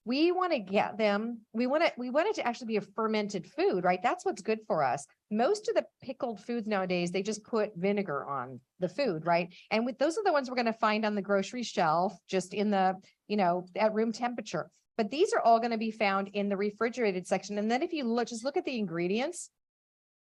We want to get them. We want it to actually be a fermented food, right? That's what's good for us. Most of the pickled foods nowadays, they just put vinegar on the food, right? And with those are the ones we're going to find on the grocery shelf, just in the, at room temperature. But these are all going to be found in the refrigerated section. And then if you look at the ingredients,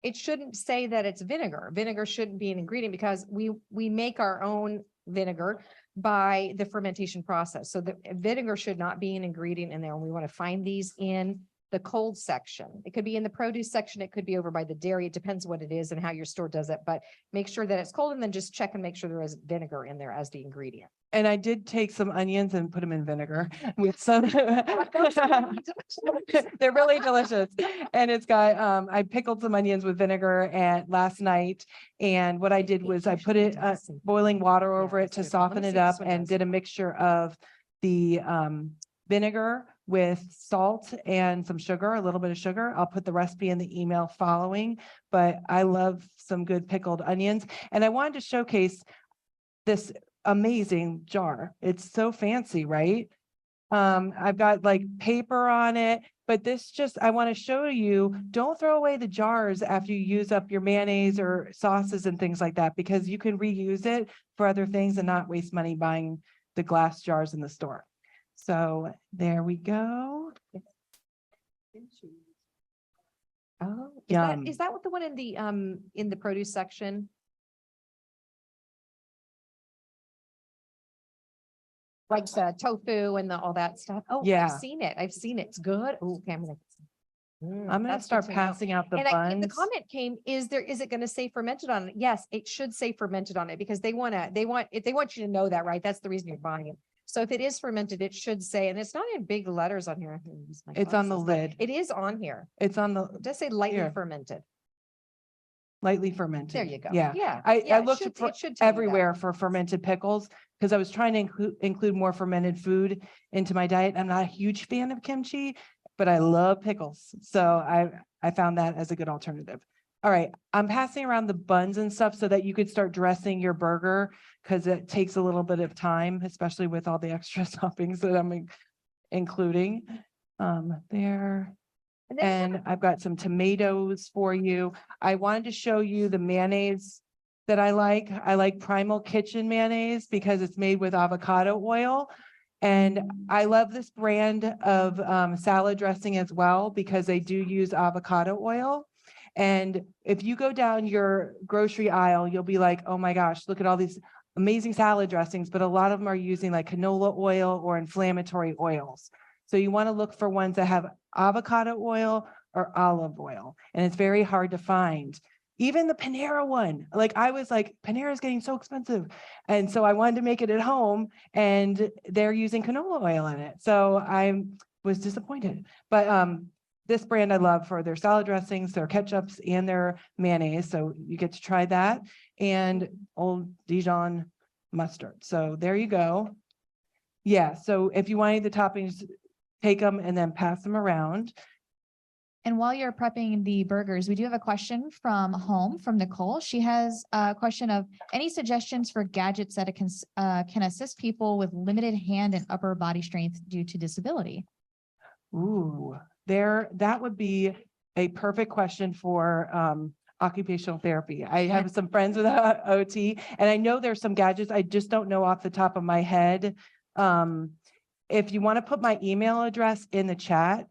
it shouldn't say that it's vinegar. Vinegar shouldn't be an ingredient because we make our own vinegar by the fermentation process. So the vinegar should not be an ingredient in there. And we want to find these in the cold section. It could be in the produce section. It could be over by the dairy. It depends what it is and how your store does it, but make sure that it's cold and then just check and make sure there is vinegar in there as the ingredient. And I did take some onions and put them in vinegar with some. They're really delicious. And it's got, I pickled some onions with vinegar last night. And what I did was I put it boiling water over it to soften it up and did a mixture of the vinegar with salt and some sugar, a little bit of sugar. I'll put the recipe in the email following, but I love some good pickled onions. And I wanted to showcase this amazing jar. It's so fancy, right? I've got like paper on it, but this just, I want to show you, don't throw away the jars after you use up your mayonnaise or sauces and things like that, because you can reuse it for other things and not waste money buying the glass jars in the store. So there we go. Oh, Yum. is that what the one in the produce section? Like the tofu and all that stuff. Oh, Yeah. I've seen it. I've seen it. It's good. Oh, okay, I'm gonna. I'm gonna That's good start to know. passing out the And the buns. comment came, is it going to say fermented on it? Yes, it should say fermented on it because they want you to know that, right? That's the reason you're buying it. So if it is fermented, it should say, and it's not in big letters on here. I'm gonna use my It's on the glasses, but lid. It is on here. It's on the It does say lightly Here. fermented. lightly fermented. There you go. Yeah. Yeah. I Yeah, it looked should- for it should tell you that. everywhere for fermented pickles because I was trying to include more fermented food into my diet. I'm not a huge fan of kimchi, but I love pickles. So I found that as a good alternative. All right, I'm passing around the buns and stuff so that you could start dressing your burger because it takes a little bit of time, especially with all the extra toppings that I'm including. There. And then And I've got some tomatoes for you. I wanted to show you the mayonnaise that I like. I like Primal Kitchen mayonnaise because it's made with avocado oil. And I love this brand of salad dressing as well because they do use avocado oil. And if you go down your grocery aisle, you'll be like, oh my gosh, look at all these amazing salad dressings, but a lot of them are using like canola oil or inflammatory oils. So you want to look for ones that have avocado oil or olive oil, and it's very hard to find. Even the Panera one, like I was like, Panera is getting so expensive. And so I wanted to make it at home and they're using canola oil in it. So I was disappointed. But this brand I love for their salad dressings, their ketchups, and their mayonnaise. So you get to try that, and Old Dijon mustard. So there you go. Yeah, so if you wanted the toppings, take them and then pass them around. And while you're prepping the burgers, we do have a question from home from Nicole. She has a question of any suggestions for gadgets that can assist people with limited hand and upper body strength due to disability. Ooh, that would be a perfect question for occupational therapy. I have some friends with OT, and I know there's some gadgets. I just don't know off the top of my head. If you want to put my email address in the chat,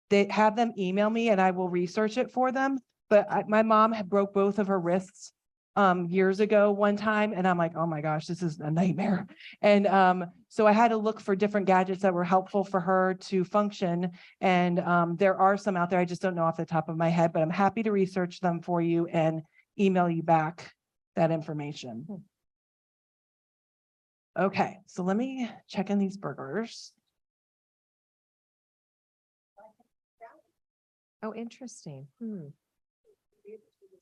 they have them email me and I will research it for them. But my mom had broke both of her wrists years ago one time, and I'm like, oh my gosh, this is a nightmare. And so I had to look for different gadgets that were helpful for her to function. And there are some out there. I just don't know off the top of my head, but I'm happy to research them for you and email you back that information. Okay, so let me check in these burgers. Oh, interesting.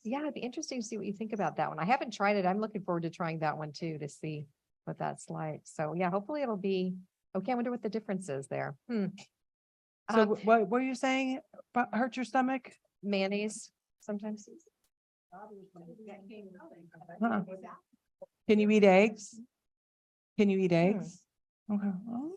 Yeah, it'd be interesting to see what you think about that one. I haven't tried it. I'm looking forward to trying that one too, to see what that's like. So yeah, hopefully it'll be okay. I wonder what the difference is there. So what were you saying about hurt your stomach? Mayonnaise sometimes. Huh. Can you eat eggs? Can you eat eggs? Okay. Oh,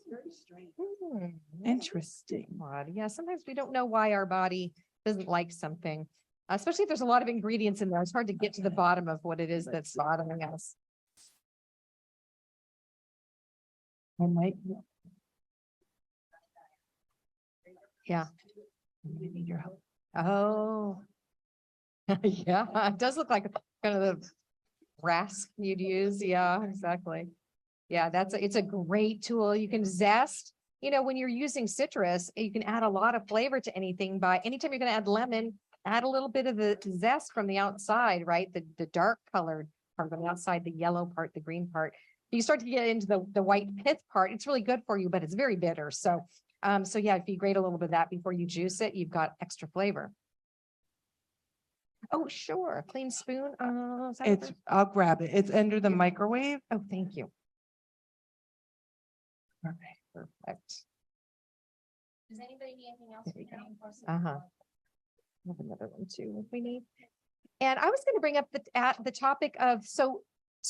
interesting. Odd. Yeah, sometimes we don't know why our body doesn't like something, especially if there's a lot of ingredients in there. It's hard to get to the bottom of what it is that's bothering us. I might. Yeah. I need your help. Oh. Yeah, it does look like kind of the rasp you'd use. Yeah, exactly. Yeah, it's a great tool. You can zest, when you're using citrus, you can add a lot of flavor to anything by anytime you're going to add lemon, add a little bit of the zest from the outside, right? The dark colored part on the outside, the yellow part, the green part. You start to get into the white pith part. It's really good for you, but it's very bitter. So yeah, if you grate a little bit of that before you juice it, you've got extra flavor. Oh, sure. Clean spoon. Is that what I'll grab it. It's under the microwave. oh, thank you. Okay. Perfect. Does anybody need anything else? There we go. I have another one too, if we need. And I was going to bring up the topic of, so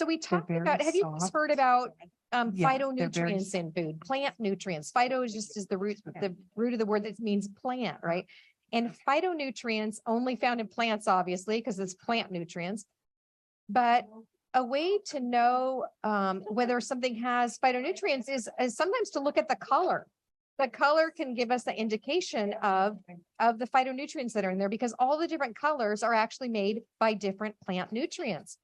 we talked very about, have you guys soft. heard about Yeah, they're very phytonutrients in food, plant nutrients. Phyto is just is the root of the word that means plant, right? And phytonutrients only found in plants, obviously, because it's plant nutrients. But a way to know whether something has phytonutrients is sometimes to look at the color. The color can give us an indication of the phytonutrients that are in there, because all the different colors are actually made by different plant nutrients.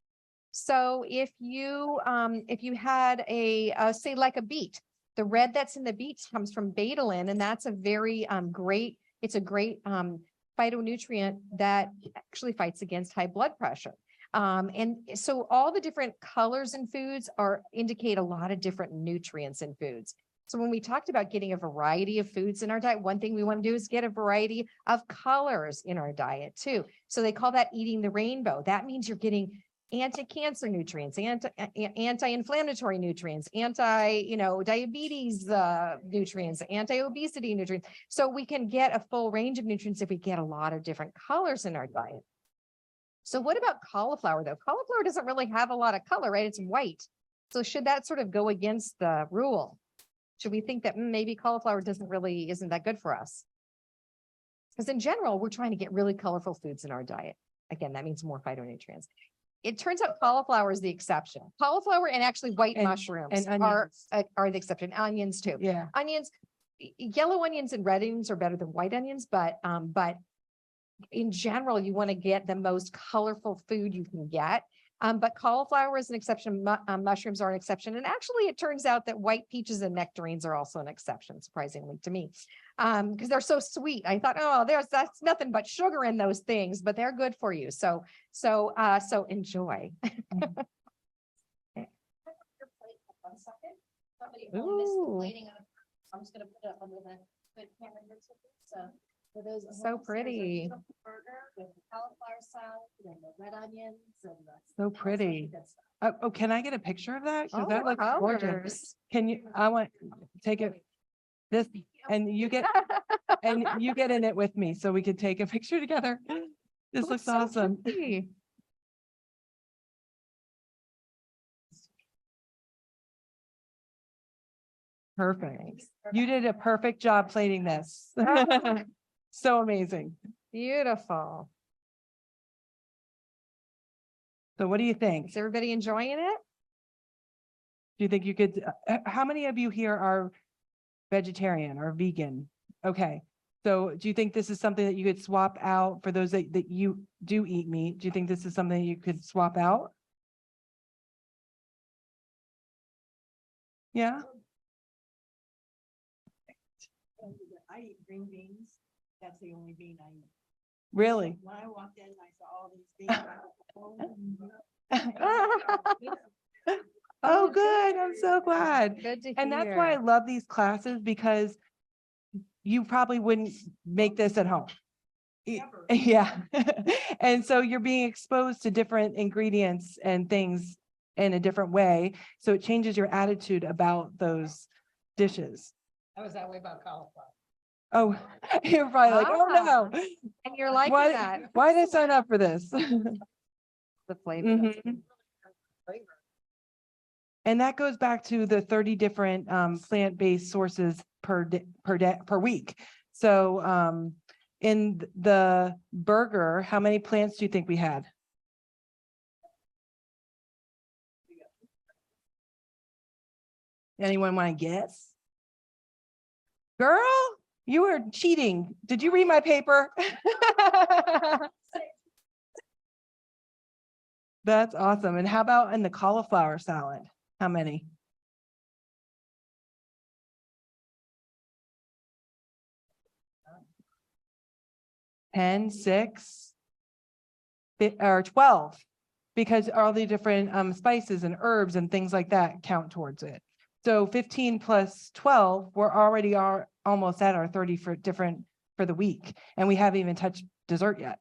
So if you had say like a beet, the red that's in the beets comes from betalain, and that's a very great phytonutrient that actually fights against high blood pressure. And so all the different colors in foods indicate a lot of different nutrients in foods. So when we talked about getting a variety of foods in our diet, one thing we want to do is get a variety of colors in our diet too. So they call that eating the rainbow. That means you're getting anti-cancer nutrients, anti-inflammatory nutrients, diabetes nutrients, anti-obesity nutrients. So we can get a full range of nutrients if we get a lot of different colors in our diet. So what about cauliflower though? Cauliflower doesn't really have a lot of color, right? It's white. So should that sort of go against the rule? Should we think that maybe cauliflower isn't that good for us? Because in general, we're trying to get really colorful foods in our diet. Again, that means more phytonutrients. It turns out cauliflower is the exception. Cauliflower and actually white mushrooms are the exception. Onions too. Yeah. Onions, yellow onions and red onions are better than white onions, but in general, you want to get the most colorful food you can get. But cauliflower is an exception. Mushrooms are an exception. And actually, it turns out that white peaches and nectarines are also an exception, surprisingly to me, because they're so sweet. I thought, oh, that's nothing but sugar in those things, but they're good for you. So enjoy. Ooh. I'm just gonna put it up under the good camera here. So for those at So home, there's a pretty. burger with the cauliflower salad and the red onions and So pretty. good stuff. Oh, can I get a picture of that? 'Cause Oh, that looks gorgeous. colors. Can you, I want, take it, this, and you get in it with me so we could take a picture together. This Oh, looks so awesome. pretty. Perfect. You did a perfect job plating this. So amazing. Beautiful. So what do you think? Is everybody enjoying it? Do you think you could, how many of you here are vegetarian or vegan? Okay. So do you think this is something that you could swap out for those that you do eat meat? Do you think this is something you could swap out? Yeah. I eat green beans. That's the only bean I eat. Really? When I walked in, I saw all these beans. Oh, good. I'm so glad. Good to hear. And that's why I love these classes, because you probably wouldn't make this at home. Never. Yeah. And so you're being exposed to different ingredients and things in a different way. So it changes your attitude about those dishes. I was that way about cauliflower. Oh, you're probably like, oh no. And you're liking Why, that. why did I sign up for this? The flavor. Mhm. And that goes back to the 30 different plant-based sources per week. So in the burger, how many plants do you think we had? Anyone want to guess? Girl, you were cheating. Did you read my paper? That's awesome. And how about in the cauliflower salad? How many? Ten, 6, or 12, because all the different spices and herbs and things like that count towards it. So 15 plus 12, we're already almost at our 30 for the week, and we haven't even touched dessert yet.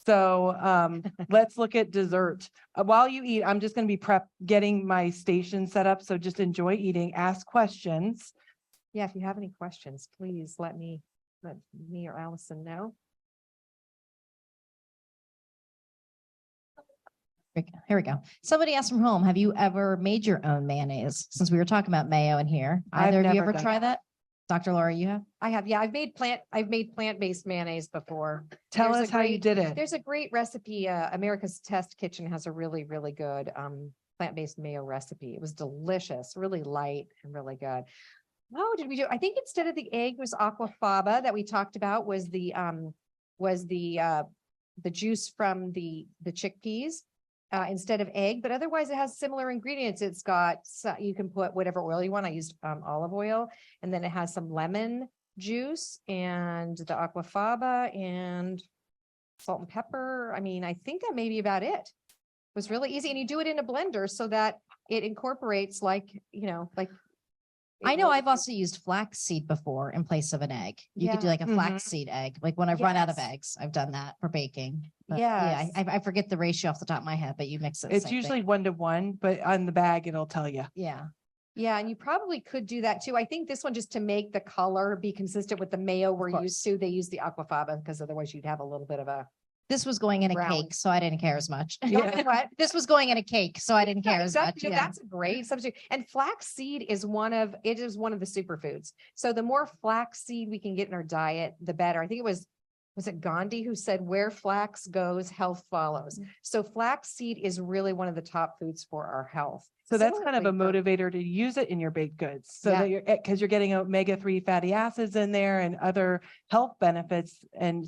So let's look at dessert. While you eat, I'm just going to be getting my station set up. So just enjoy eating, ask questions. Yeah, if you have any questions, please let me or Allison know. Here we go. Somebody asked from home, have you ever made your own mayonnaise? Since we were talking about mayo in here. I've Either of you never ever done try that? Dr. Laura, you have? I have, yeah, I've made plant-based mayonnaise before. Tell There's us a how you great- did it. There's a great recipe, America's Test Kitchen has a really, really good, plant-based mayo recipe. It was delicious, really light and really good. Oh, did we do? I think instead of the egg was aquafaba that we talked about was the juice from the chickpeas. Instead of egg, but otherwise it has similar ingredients. It's got, you can put whatever oil you want. I used olive oil, and then it has some lemon juice and the aquafaba and salt and pepper. I mean, I think that may be about it. It was really easy, and you do it in a blender so that it incorporates like, like. I know I've also used flaxseed before in place of an egg. You could do Yeah. like a Mhm. flaxseed egg. Like when I've run out of Yes. eggs, I've done that for baking. But yeah, Yes. I forget the ratio off the top of my head, but you mix it. the It's same thing. usually 1-to-1, but on the bag, it'll tell you. Yeah. Yeah, and you probably could do that too. I think this one, just to make the color be consistent with the mayo we're course. used to, they use the aquafaba because otherwise you'd have a little bit of a. This was going in a Brown. cake, so I didn't care as much. Yeah. What? This was going in a cake, so I didn't care as much. Exactly. Yeah. That's a great substitute. And flaxseed is one of the superfoods. So the more flaxseed we can get in our diet, the better. I think it was it Gandhi who said, where flax goes, health follows. So flaxseed is really one of the top foods for our health. So that's kind of a Similarly for- motivator to use it in your baked goods. So Yeah. that because you're getting omega-3 fatty acids in there and other health benefits and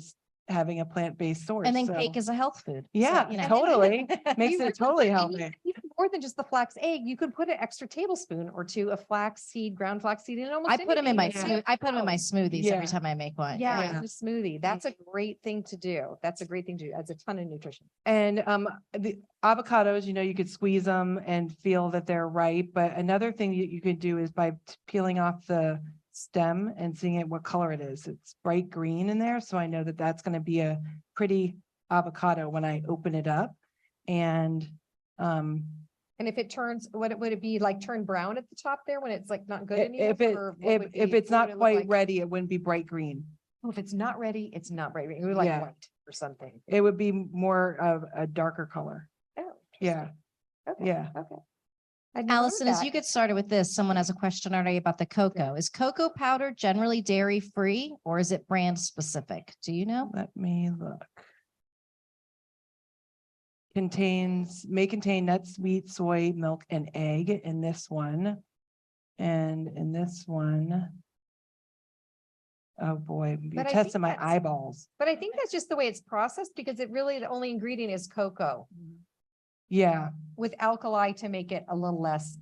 having a plant-based source. And then So, cake is a health food. So, yeah, you know. totally. Makes Even- it totally and healthy. Even more than just the flax egg, you could put an extra tablespoon or two of flaxseed, ground flaxseed in almost I put them in my anything. Yeah. I put them in my smoothies Yeah. every time I make one. Yeah, Yeah. in a smoothie. That's a great thing to do. That's a great thing to do. Adds a ton of nutrition. And the avocados, you could squeeze them and feel that they're ripe. But another thing that you could do is by peeling off the stem and seeing it what color it is. It's bright green in there, so I know that that's going to be a pretty avocado when I open it up. And And if it turns, would it be like turn brown at the top there when it's like not good anymore? if it Or what would if be- it's what would not it look quite like? ready, it wouldn't be bright green. Oh, if it's not ready, it's not bright. It would like Yeah. white or something. It would be more of a darker color. Oh, Yeah, interesting. yeah. Okay. I'd never heard Allison, as that. you get started with this, someone has a question already about the cocoa. Is cocoa powder generally dairy free or is it brand specific? Do you know? Let me look. May contain nuts, wheat, soy, milk, and egg in this one. And in this one. Oh, boy, you're But I think testing my that's- eyeballs. But I think that's just the way it's processed because it really, the only ingredient is cocoa Yeah, with alkali to make it a little less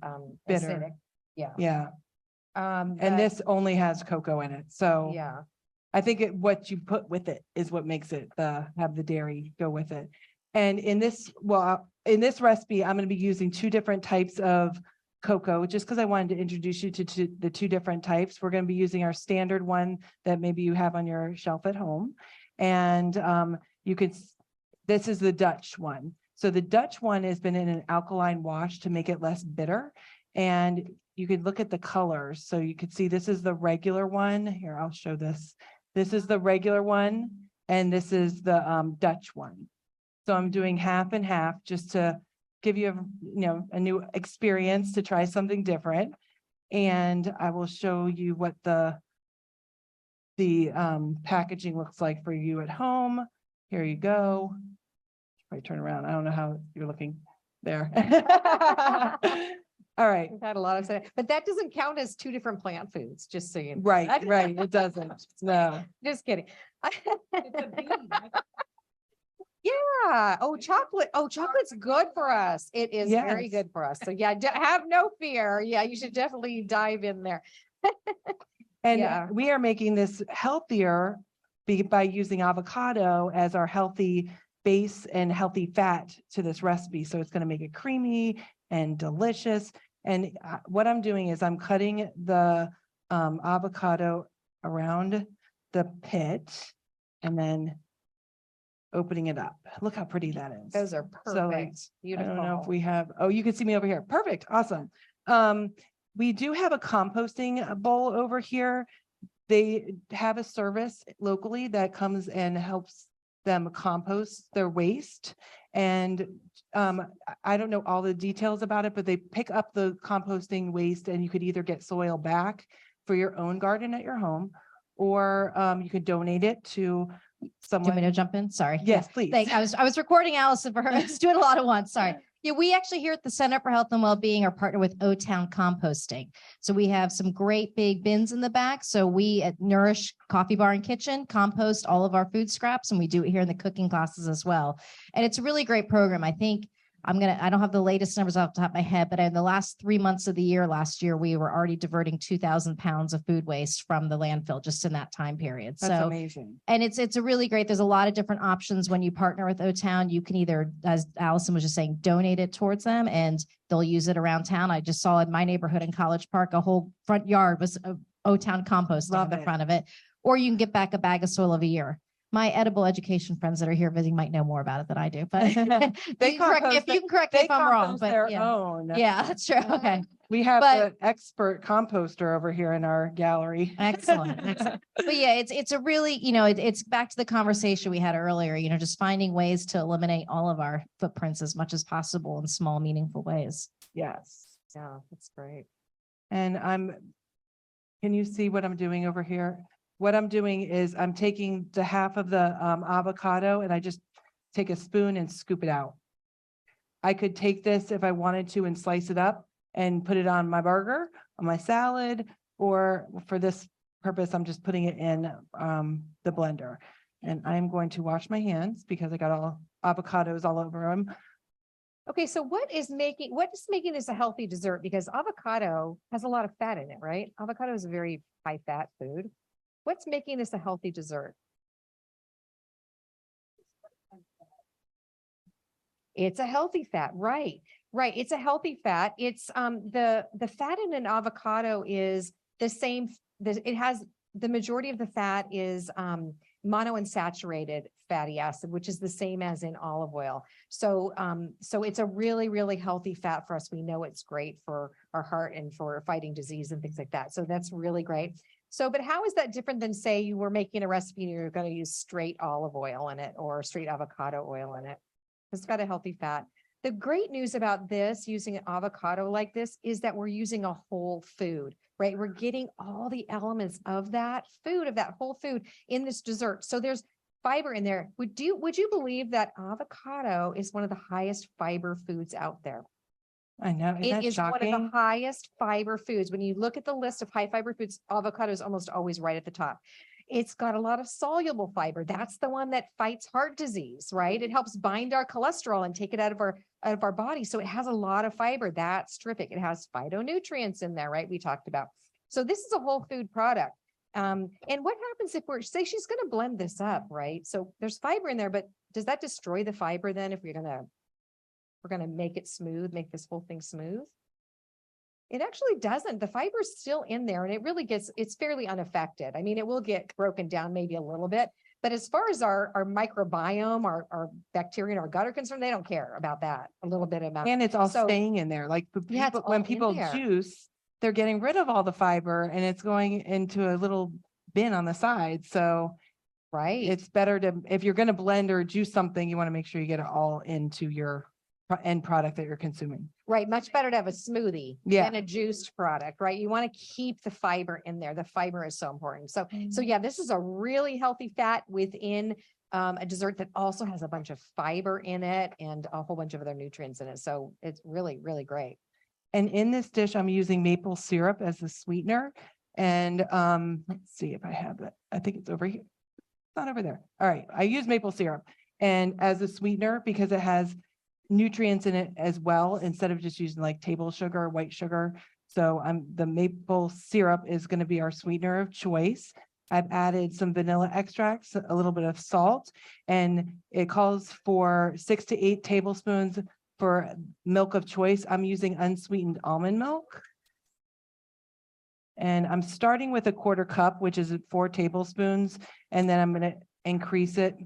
Bitter. acidic. Yeah. yeah. And And this only has cocoa in it, so. Yeah. I think what you put with it is what makes it have the dairy go with it. And in this recipe, I'm going to be using 2 different types of cocoa, just because I wanted to introduce you to the 2 different types. We're going to be using our standard one that maybe you have on your shelf at home. And this is the Dutch one. So the Dutch one has been in an alkaline wash to make it less bitter. And you could look at the colors. So you could see this is the regular one. Here, I'll show this. This is the regular one, and this is the Dutch one. So I'm doing half and half just to give you a new experience to try something different. And I will show you what the packaging looks like for you at home. Here you go. If I turn around, I don't know how you're looking there. All right. We've had a lot of, but that doesn't count as 2 different plant foods, just so you know. Right, it doesn't. No. Just kidding. It's a bean. Yeah. Oh, chocolate. Oh, chocolate's good for us. It is very Yes. good for us. So yeah, have no fear. Yeah, you should definitely dive in there. And Yeah. we are making this healthier by using avocado as our healthy base and healthy fat to this recipe. So it's going to make it creamy and delicious. And what I'm doing is I'm cutting the avocado around the pit and then opening it up. Look how pretty that is. Those are So, like, perfect. I don't know if Beautiful. we have, oh, you can see me over here. Perfect. Awesome. We do have a composting bowl over here. They have a service locally that comes and helps them compost their waste. And I don't know all the details about it, but they pick up the composting waste and you could either get soil back for your own garden at your home, or you could donate it to Do you want me someone. to jump in? Sorry. Yes, Yeah. please. I was recording Allison for her. I was doing a lot at once. Sorry. Yeah, we actually here at the Center for Health and Wellbeing are partnered with O-Town Composting. So we have some great big bins in the back. So we at Nourish Coffee Bar and Kitchen compost all of our food scraps, and we do it here in the cooking classes as well. And it's a really great program. I think I don't have the latest numbers off the top of my head, but in the last 3 months of the year, last year, we were already diverting 2,000 pounds of food waste from the landfill just in that time period. That's So amazing. and it's a really great, there's a lot of different options when you partner with O-Town. You can either, as Allison was just saying, donate it towards them and they'll use it around town. I just saw in my neighborhood in College Park, a whole front yard was O-Town compost on Love the it. front of it. Or you can get back a bag of soil of a year. My edible education friends that are here visiting might know more about it than I do, but They you can correct me compost you can correct me They if I'm wrong, compost but their yeah. own. Yeah, that's true. Okay. We have But- the expert composter over here in our gallery. Excellent. Excellent. But yeah, it's a really, it's back to the conversation we had earlier, just finding ways to eliminate all of our footprints as much as possible in small, meaningful ways. Yes. Yeah, that's great. And can you see what I'm doing over here? What I'm doing is I'm taking the half of the avocado and I just take a spoon and scoop it out. I could take this if I wanted to and slice it up and put it on my burger, on my salad, or for this purpose, I'm just putting it in the blender. And I'm going to wash my hands because I got all avocados all over them. Okay, so what is making this a healthy dessert? Because avocado has a lot of fat in it, right? Avocado is a very high fat food. What's making this a healthy dessert? It's a healthy fat, right? Right. It's a healthy fat. It's the fat in an avocado is the same. It has the majority of the fat is monounsaturated fatty acid, which is the same as in olive oil. So it's a really, really healthy fat for us. We know it's great for our heart and for fighting disease and things like that. So that's really great. So, but how is that different than say you were making a recipe and you're going to use straight olive oil in it or straight avocado oil in it? It's got a healthy fat. The great news about this, using an avocado like this, is that we're using a whole food, right? We're getting all the elements of that food, of that whole food in this dessert. So there's fiber in there. Would you believe that avocado is one of the highest fiber foods out there? I know. Isn't It that is one of the shocking? highest fiber foods. When you look at the list of high fiber foods, avocado is almost always right at the top. It's got a lot of soluble fiber. That's the one that fights heart disease, right? It helps bind our cholesterol and take it out of our body. So it has a lot of fiber. That's terrific. It has phytonutrients in there, right? We talked about. So this is a whole food product. And what happens if say she's going to blend this up, right? So there's fiber in there, but does that destroy the fiber then if we're going to make it smooth, make this whole thing smooth? It actually doesn't. The fiber is still in there and it's fairly unaffected. I mean, it will get broken down maybe a little bit, but as far as our microbiome, our bacteria in our gut are concerned, they don't care about that a little bit about. And it's all So- staying in there. Like Yeah, it's when all in people there. juice, they're getting rid of all the fiber and it's going into a little bin on the side. So Right. it's better if you're going to blend or juice something, you want to make sure you get it all into your end product that you're consuming. Right. Much better to have a smoothie Yeah. than a juiced product, right? You want to keep the fiber in there. The fiber is so important. So yeah, this is a really healthy fat within a dessert that also has a bunch of fiber in it and a whole bunch of other nutrients in it. So it's really, really great. And in this dish, I'm using maple syrup as the sweetener. And let's see if I have it. I think it's over here. It's not over there. All right. I use maple syrup and as a sweetener because it has nutrients in it as well, instead of just using like table sugar or white sugar. So the maple syrup is going to be our sweetener of choice. I've added some vanilla extracts, a little bit of salt, and it calls for 6 to 8 tablespoons for milk of choice. I'm using unsweetened almond milk. And I'm starting with a 1/4 cup, which is 4 tablespoons, and then I'm going to increase it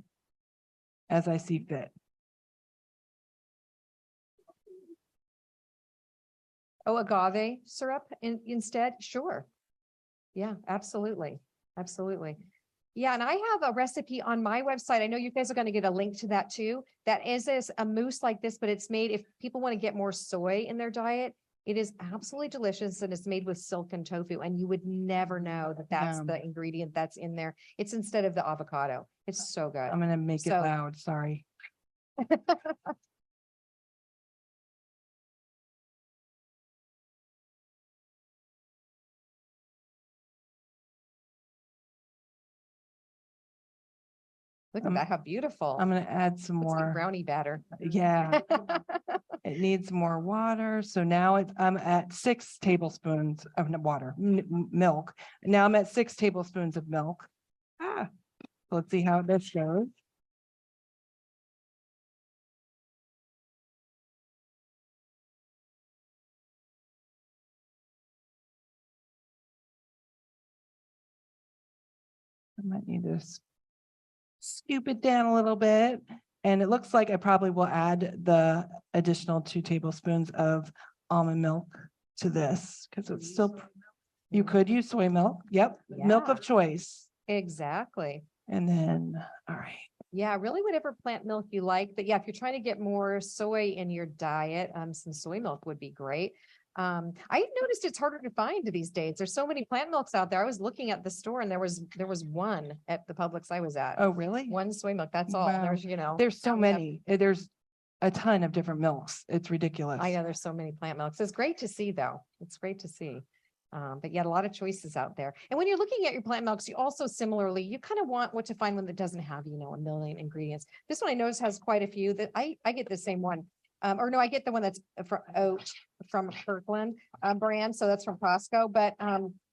as I see fit. Oh, agave syrup instead? Sure. Yeah, absolutely. Absolutely. Yeah, and I have a recipe on my website. I know you guys are going to get a link to that too. That is a mousse like this, but it's made, if people want to get more soy in their diet, it is absolutely delicious and it's made with silken tofu. And you would never know that that's Yum. the ingredient that's in there. It's instead of the avocado. It's so good. I'm gonna make it So- loud, sorry. Look at I'm- that, how beautiful. I'm gonna add some Looks like more. brownie batter. Yeah, it needs more water. So now I'm at 6 tablespoons of water, milk. Now I'm at 6 tablespoons of milk. Let's see how this goes. I might need to scoop it down a little bit. And it looks like I probably will add the additional 2 tablespoons of almond milk to this because it's still, you could use soy milk. Yep, milk Yeah. of choice. Exactly. And then, all right. Yeah, really whatever plant milk you like. But yeah, if you're trying to get more soy in your diet, some soy milk would be great. I noticed it's harder to find these days. There's so many plant milks out there. I was looking at the store and there was one at the Publix I was at. Oh, really? One soy milk, that's all. Wow. There's, you know. There's so we have- many. There's a ton of different milks. It's ridiculous. I know there's so many plant milks. It's great to see though. It's great to see. But yet a lot of choices out there. And when you're looking at your plant milks, you also similarly, you kind of want what to find one that doesn't have, you know, a million ingredients. This one I notice has quite a few that I get the same one. Or no, I get the one that's from oat from Kirkland brand. So that's from Costco, but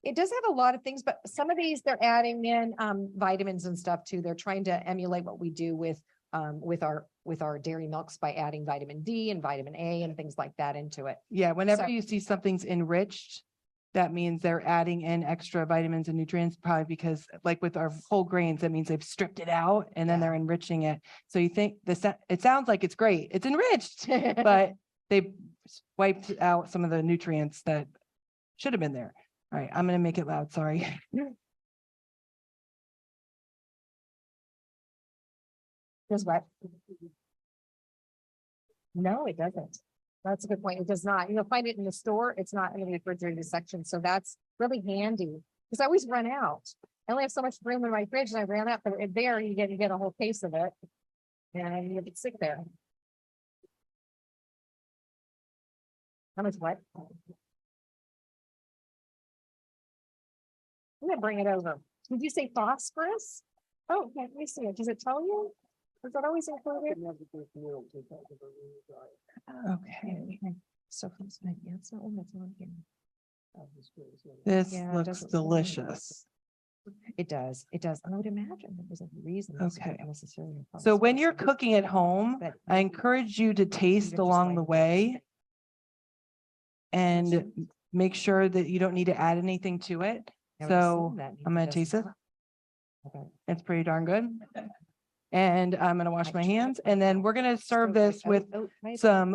it does have a lot of things, but some of these they're adding in vitamins and stuff too. They're trying to emulate what we do with our dairy milks by adding vitamin D and vitamin A and things like that into it. Yeah, whenever So- you see something's enriched, that means they're adding in extra vitamins and nutrients, probably because like with our whole grains, that means they've stripped it out and then Yeah. they're enriching it. So you think it sounds like it's great. It's enriched, but they wiped out some of the nutrients that should have been there. All right, I'm gonna make it loud, sorry. Does what? No, it doesn't. That's a good point. It does not. You'll find it in the store. It's not in the refrigerated section. So that's really handy because I always run out. I only have so much room in my fridge and I ran out, but there you get a whole case of it. And you get sick there. How much what? I'm gonna bring it over. Did you say phosphorus? Oh, okay, let me see it. Does it tell you? Is that always included? Okay, So, yeah, it's not one that's on here. this Yeah, it looks doesn't say. delicious. It does, it does. I would imagine there was a reason. it's not Okay. necessarily a So when you're phosphorus, cooking at home, but I encourage you to taste just along like the this. way and make sure that you don't need to add anything to it. I would So assume that I'm gonna doesn't- taste it. Okay. It's pretty darn good. And I'm gonna wash I my tried hands that and then out. we're gonna serve So good. this with right? some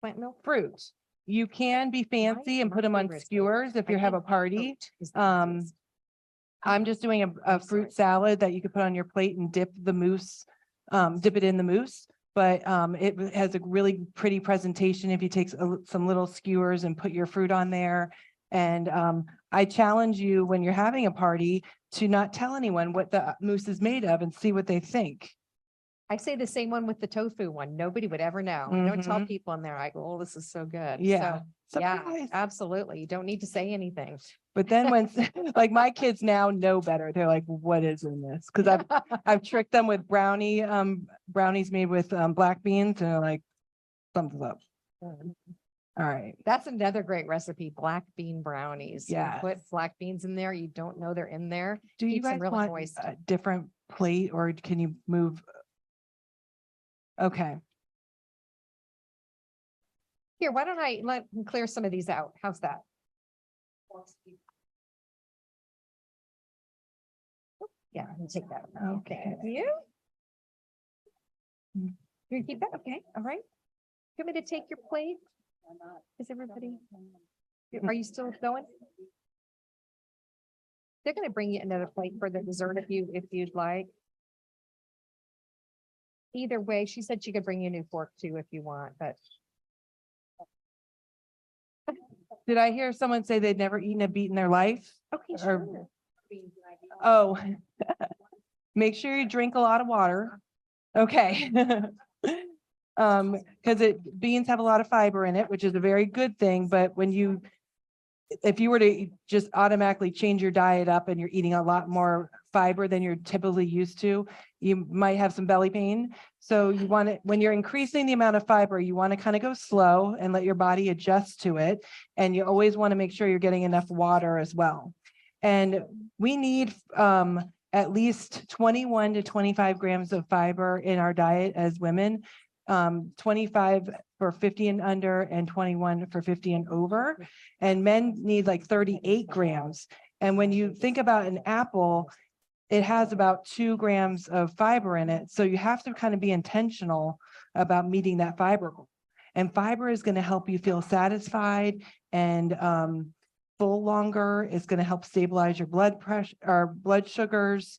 Plant milk. fruit. You can be fancy and My put them on favorite is oat. skewers if I you have a think party. oat is the Um, easiest. I'm just doing a I'm sorry. fruit salad that you could put on your plate and dip the mousse, dip it in the mousse. But it has a really pretty presentation if you take some little skewers and put your fruit on there. And I challenge you when you're having a party to not tell anyone what the mousse is made of and see what they think. I say the same one with the tofu one. Nobody would ever know. I don't tell Mhm. people in there. I go, oh, this is so good. Yeah. So, yeah, Surprise. absolutely. You don't need to say anything. But then when, like my kids now know better, they're like, what is in this? Because I've tricked them with brownies made with black beans and they're like, something's up. All right. That's another great recipe, black bean brownies. You Yes. put black beans in there. You don't know they're in there. Do you Keeps them guys really want moist. a different plate or can you move? Okay, Here, why don't I let him clear some of these out? How's that? Yeah, I'll take that. Okay. You? Mm. You keep that? Okay, all right. You want me to take your plate? Is everybody? Are you still going? They're gonna bring you another plate for the dessert if you'd like. Either way, she said she could bring you a new fork too if you want, but Did I hear someone say they'd never eaten a beet in their life? okay, Or- sure. Oh, make sure you drink a lot of water. Okay. Because beans have a lot of fiber in it, which is a very good thing, but if you were to just automatically change your diet up and you're eating a lot more fiber than you're typically used to, you might have some belly pain. So you want to, when you're increasing the amount of fiber, you want to kind of go slow and let your body adjust to it. And you always want to make sure you're getting enough water as well. And we need at least 21 to 25 grams of fiber in our diet as women. 25 for 50 and under and 21 for 50 and over. And men need like 38 grams. And when you think about an apple, it has about 2 grams of fiber in it. So you have to kind of be intentional about meeting that fiber goal. And fiber is going to help you feel satisfied and full longer. It's going to help stabilize your blood pressure or blood sugars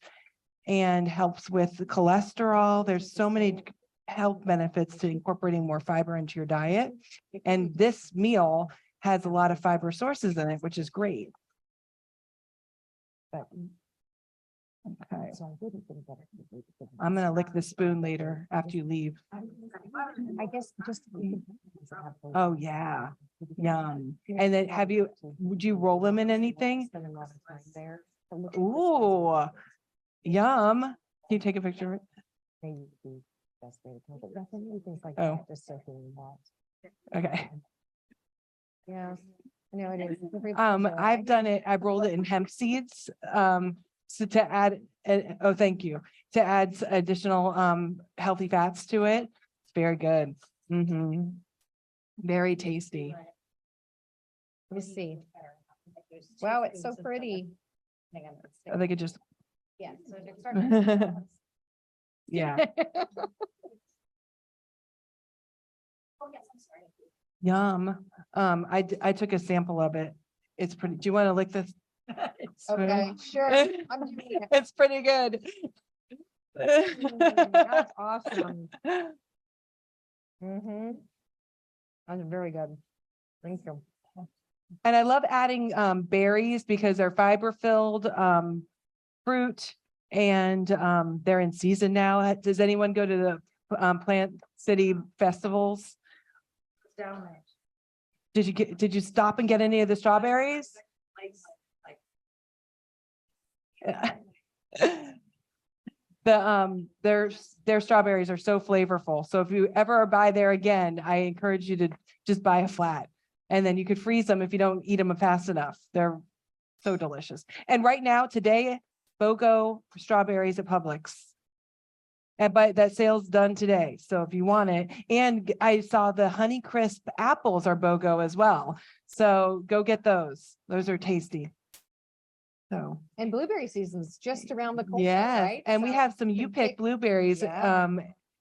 and helps with the cholesterol. There's so many health benefits to incorporating more fiber into your diet. And this meal has a lot of fiber sources in it, which is great. Okay. I'm gonna lick the spoon later after you leave. I guess just. Oh, yeah. Yum. And then would you roll them in anything? Ooh, yum. Can you take a picture of it? Oh. Okay. Yeah, I know it is. I've done it. I've rolled it in hemp seeds. So to add, oh, thank you. To add additional healthy fats to it. It's very good. Very tasty. Let me see. Wow, it's so pretty. I think it just, Yeah. So it started- yeah, Oh, yes, I'm sorry. yum. I took a sample of it. It's pretty, do you want to lick this? Okay, sure. I'm doing it. It's pretty good. That's awesome. That's very good. Thank you. And I love adding berries because they're fiber filled fruit and they're in season now. Does anyone go to the Plant City festivals? Down there. Did you stop and get any of the strawberries? Their strawberries are so flavorful. So if you ever buy there again, I encourage you to just buy a flat. And then you could freeze them if you don't eat them fast enough. They're so delicious. And right now, today, BOGO strawberries at Publix. But that sale's done today. So if you want it, and I saw the Honey Crisp apples are BOGO as well. So go get those. Those are tasty. So, And blueberry season's just around the corner, yes, right? and we So have some you you can pick pick- blueberries Yeah.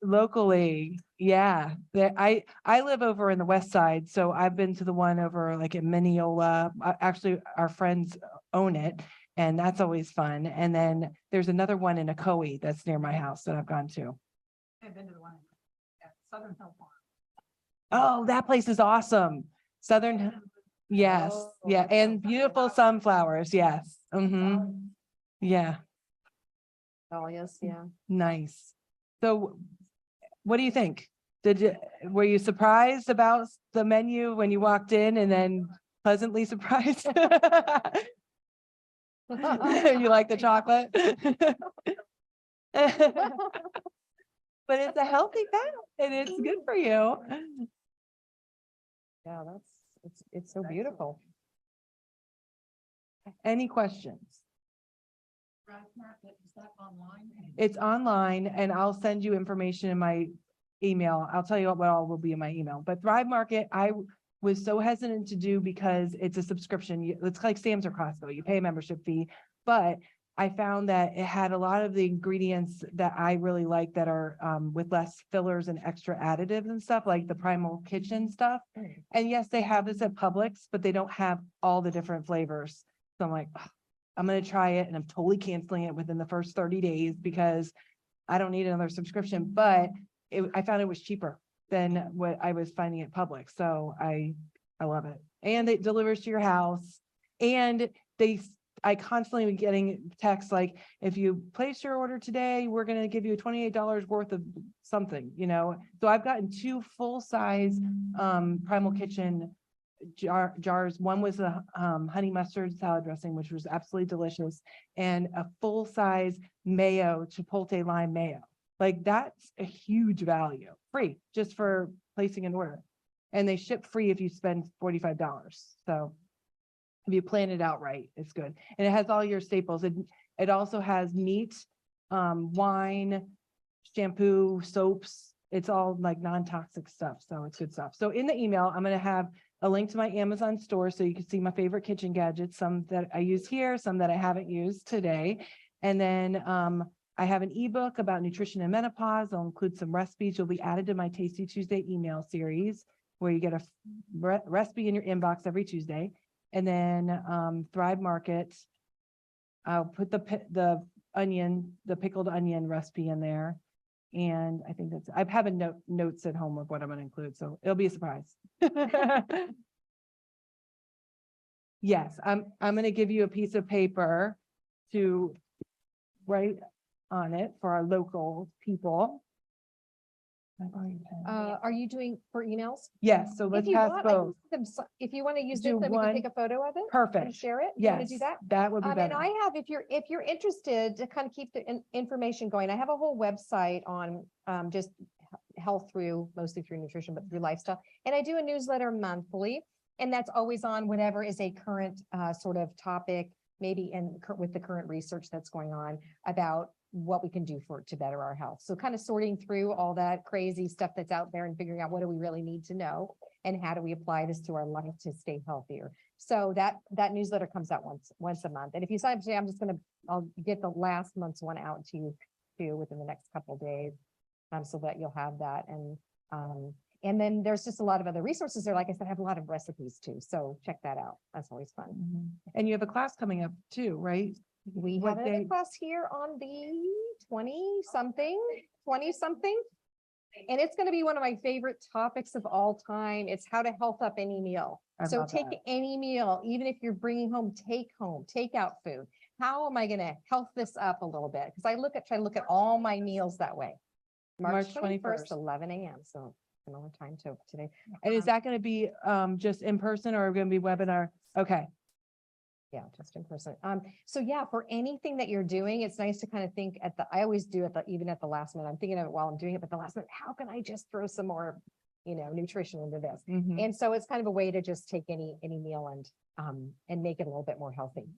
locally. Yeah, I live over in the west side, so I've been to the one over like in Mineola. Actually, our friends own it, and that's always fun. And then there's another one in Ocoee that's near my house that I've gone to. I've been to the one at Southern Hill Farm. Oh, that place is awesome. Southern, yes, Oh, yeah, that and sounds beautiful sunflowers, yes. Yeah, Oh, yes, yeah. nice. So what do you think? Were you surprised about the menu when you walked in and then pleasantly surprised? You like the chocolate? But it's a healthy fat and it's good for you. Yeah, it's so beautiful. Any questions? Is that online? It's online and I'll send you information in my email. I'll tell you what all will be in my email, but Thrive Market, I was so hesitant to do because it's a subscription. It's like Sam's or Costco. You pay a membership fee, but I found that it had a lot of the ingredients that I really like that are with less fillers and extra additives and stuff like the Primal Kitchen stuff. And yes, they have this at Publix, but they don't have all the different flavors. So I'm like, "Ugh, I'm going to try it and I'm totally canceling it within the first 30 days because I don't need another subscription, but I found it was cheaper than what I was finding at Publix. So I love it. And it delivers to your house. And I constantly am getting texts like, if you place your order today, we're going to give you $28 worth of something, you know? So I've gotten 2 full-size Primal Kitchen jars. One was a honey mustard salad dressing, which was absolutely delicious, and a full-size mayo, chipotle lime mayo. Like that's a huge value, free, just for placing an order. And they ship free if you spend $45. So if you plan it out right, it's good. And it has all your staples. It also has meat, wine, shampoo, soaps. It's all like non-toxic stuff. So it's good stuff. So in the email, I'm going to have a link to my Amazon store so you can see my favorite kitchen gadgets, some that I use here, some that I haven't used today. And then I have an ebook about nutrition and menopause. I'll include some recipes. You'll be added to my Tasty Tuesday email series where you get a recipe in your inbox every Tuesday. And then Thrive Market, I'll put the pickled onion recipe in there. And I think I have notes at home of what I'm going to include. So it'll be a surprise. Yes, I'm going to give you a piece of paper to write on it for our local people. Are you doing for emails? Yes, so let's If you pass want, I can both. send them if you want to use this, Do then we can one. take a photo of it and Perfect. share it. You want to Yes, do that? that would be And better. I have, if you're interested to kind of keep the information going, I have a whole website on just health mostly through nutrition, but through lifestyle. And I do a newsletter monthly, and that's always on whatever is a current sort of topic, maybe with the current research that's going on about what we can do to better our health. So kind of sorting through all that crazy stuff that's out there and figuring out what do we really need to know and how do we apply this to our life to stay healthier. So that newsletter comes out once a month. And if you sign up today, I'll get the last month's one out to you too within the next couple of days, so that you'll have that. And then there's just a lot of other resources there. Like I said, I have a lot of recipes too. So check that out. That's always fun. Mhm. And you have a class coming up too, right? We What have a day? class here on the 20 something. And it's going to be one of my favorite topics of all time. It's how to health up any meal. I So love take that. any meal, even if you're bringing home, takeout food. How am I going to health this up a little bit? Because I try to look at all my meals that way. March 21st, 11 a.m. So another time today. And is that going to be just in person or going to be webinar? Okay. Yeah, just in person. So yeah, for anything that you're doing, it's nice to kind of think I always do even at the last minute. I'm thinking of it while I'm doing it, but the last minute, how can I just throw some more, nutrition into this? Mhm. And so it's kind of a way to just take any meal and make it a little bit more healthy.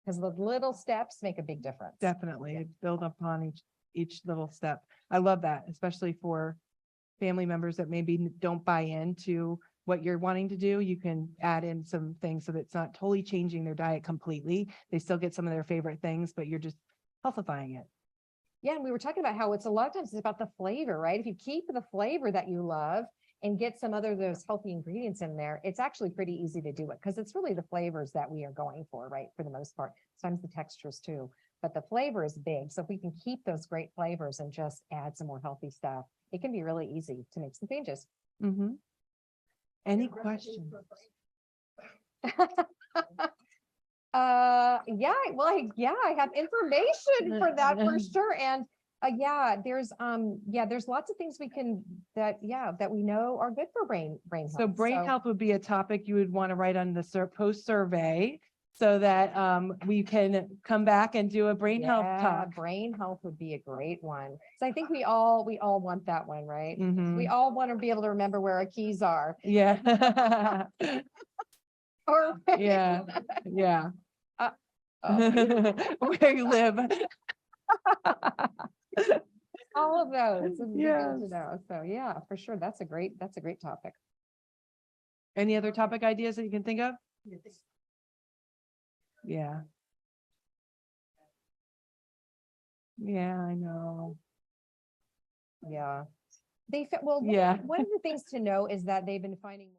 Because the little steps make a big difference. Definitely build upon each little step. I love that, especially for family members that maybe don't buy into what you're wanting to do. You can add in some things so that it's not totally changing their diet completely. They still get some of their favorite things, but you're just healthifying it. Yeah, and we were talking about how it's a lot of times it's about the flavor, right? If you keep the flavor that you love and get some other those healthy ingredients in there, it's actually pretty easy to do it because it's really the flavors that we are going for, right? For the most part, sometimes the textures too, but the flavor is big. So if we can keep those great flavors and just add some more healthy stuff, it can be really easy to make some changes. Mm-hmm. Any questions? Yeah, well, I have information for that for sure. And there's lots of things we can that we know are good for brain health. So brain health would be a topic you would want to write on the post survey so that we can come back and do a brain health talk. Brain health would be a great one. So I think we all want that one, right? Mhm. We all want to be able to remember where our keys are. Yeah. Or Yeah. Yeah. oh, Where you live. all of those would be good Yes. to know. So yeah, for sure. That's a great topic. Any other topic ideas that you can think of? Yeah. Yeah, I know. Yeah. One Yeah. of the things to know is that they've been finding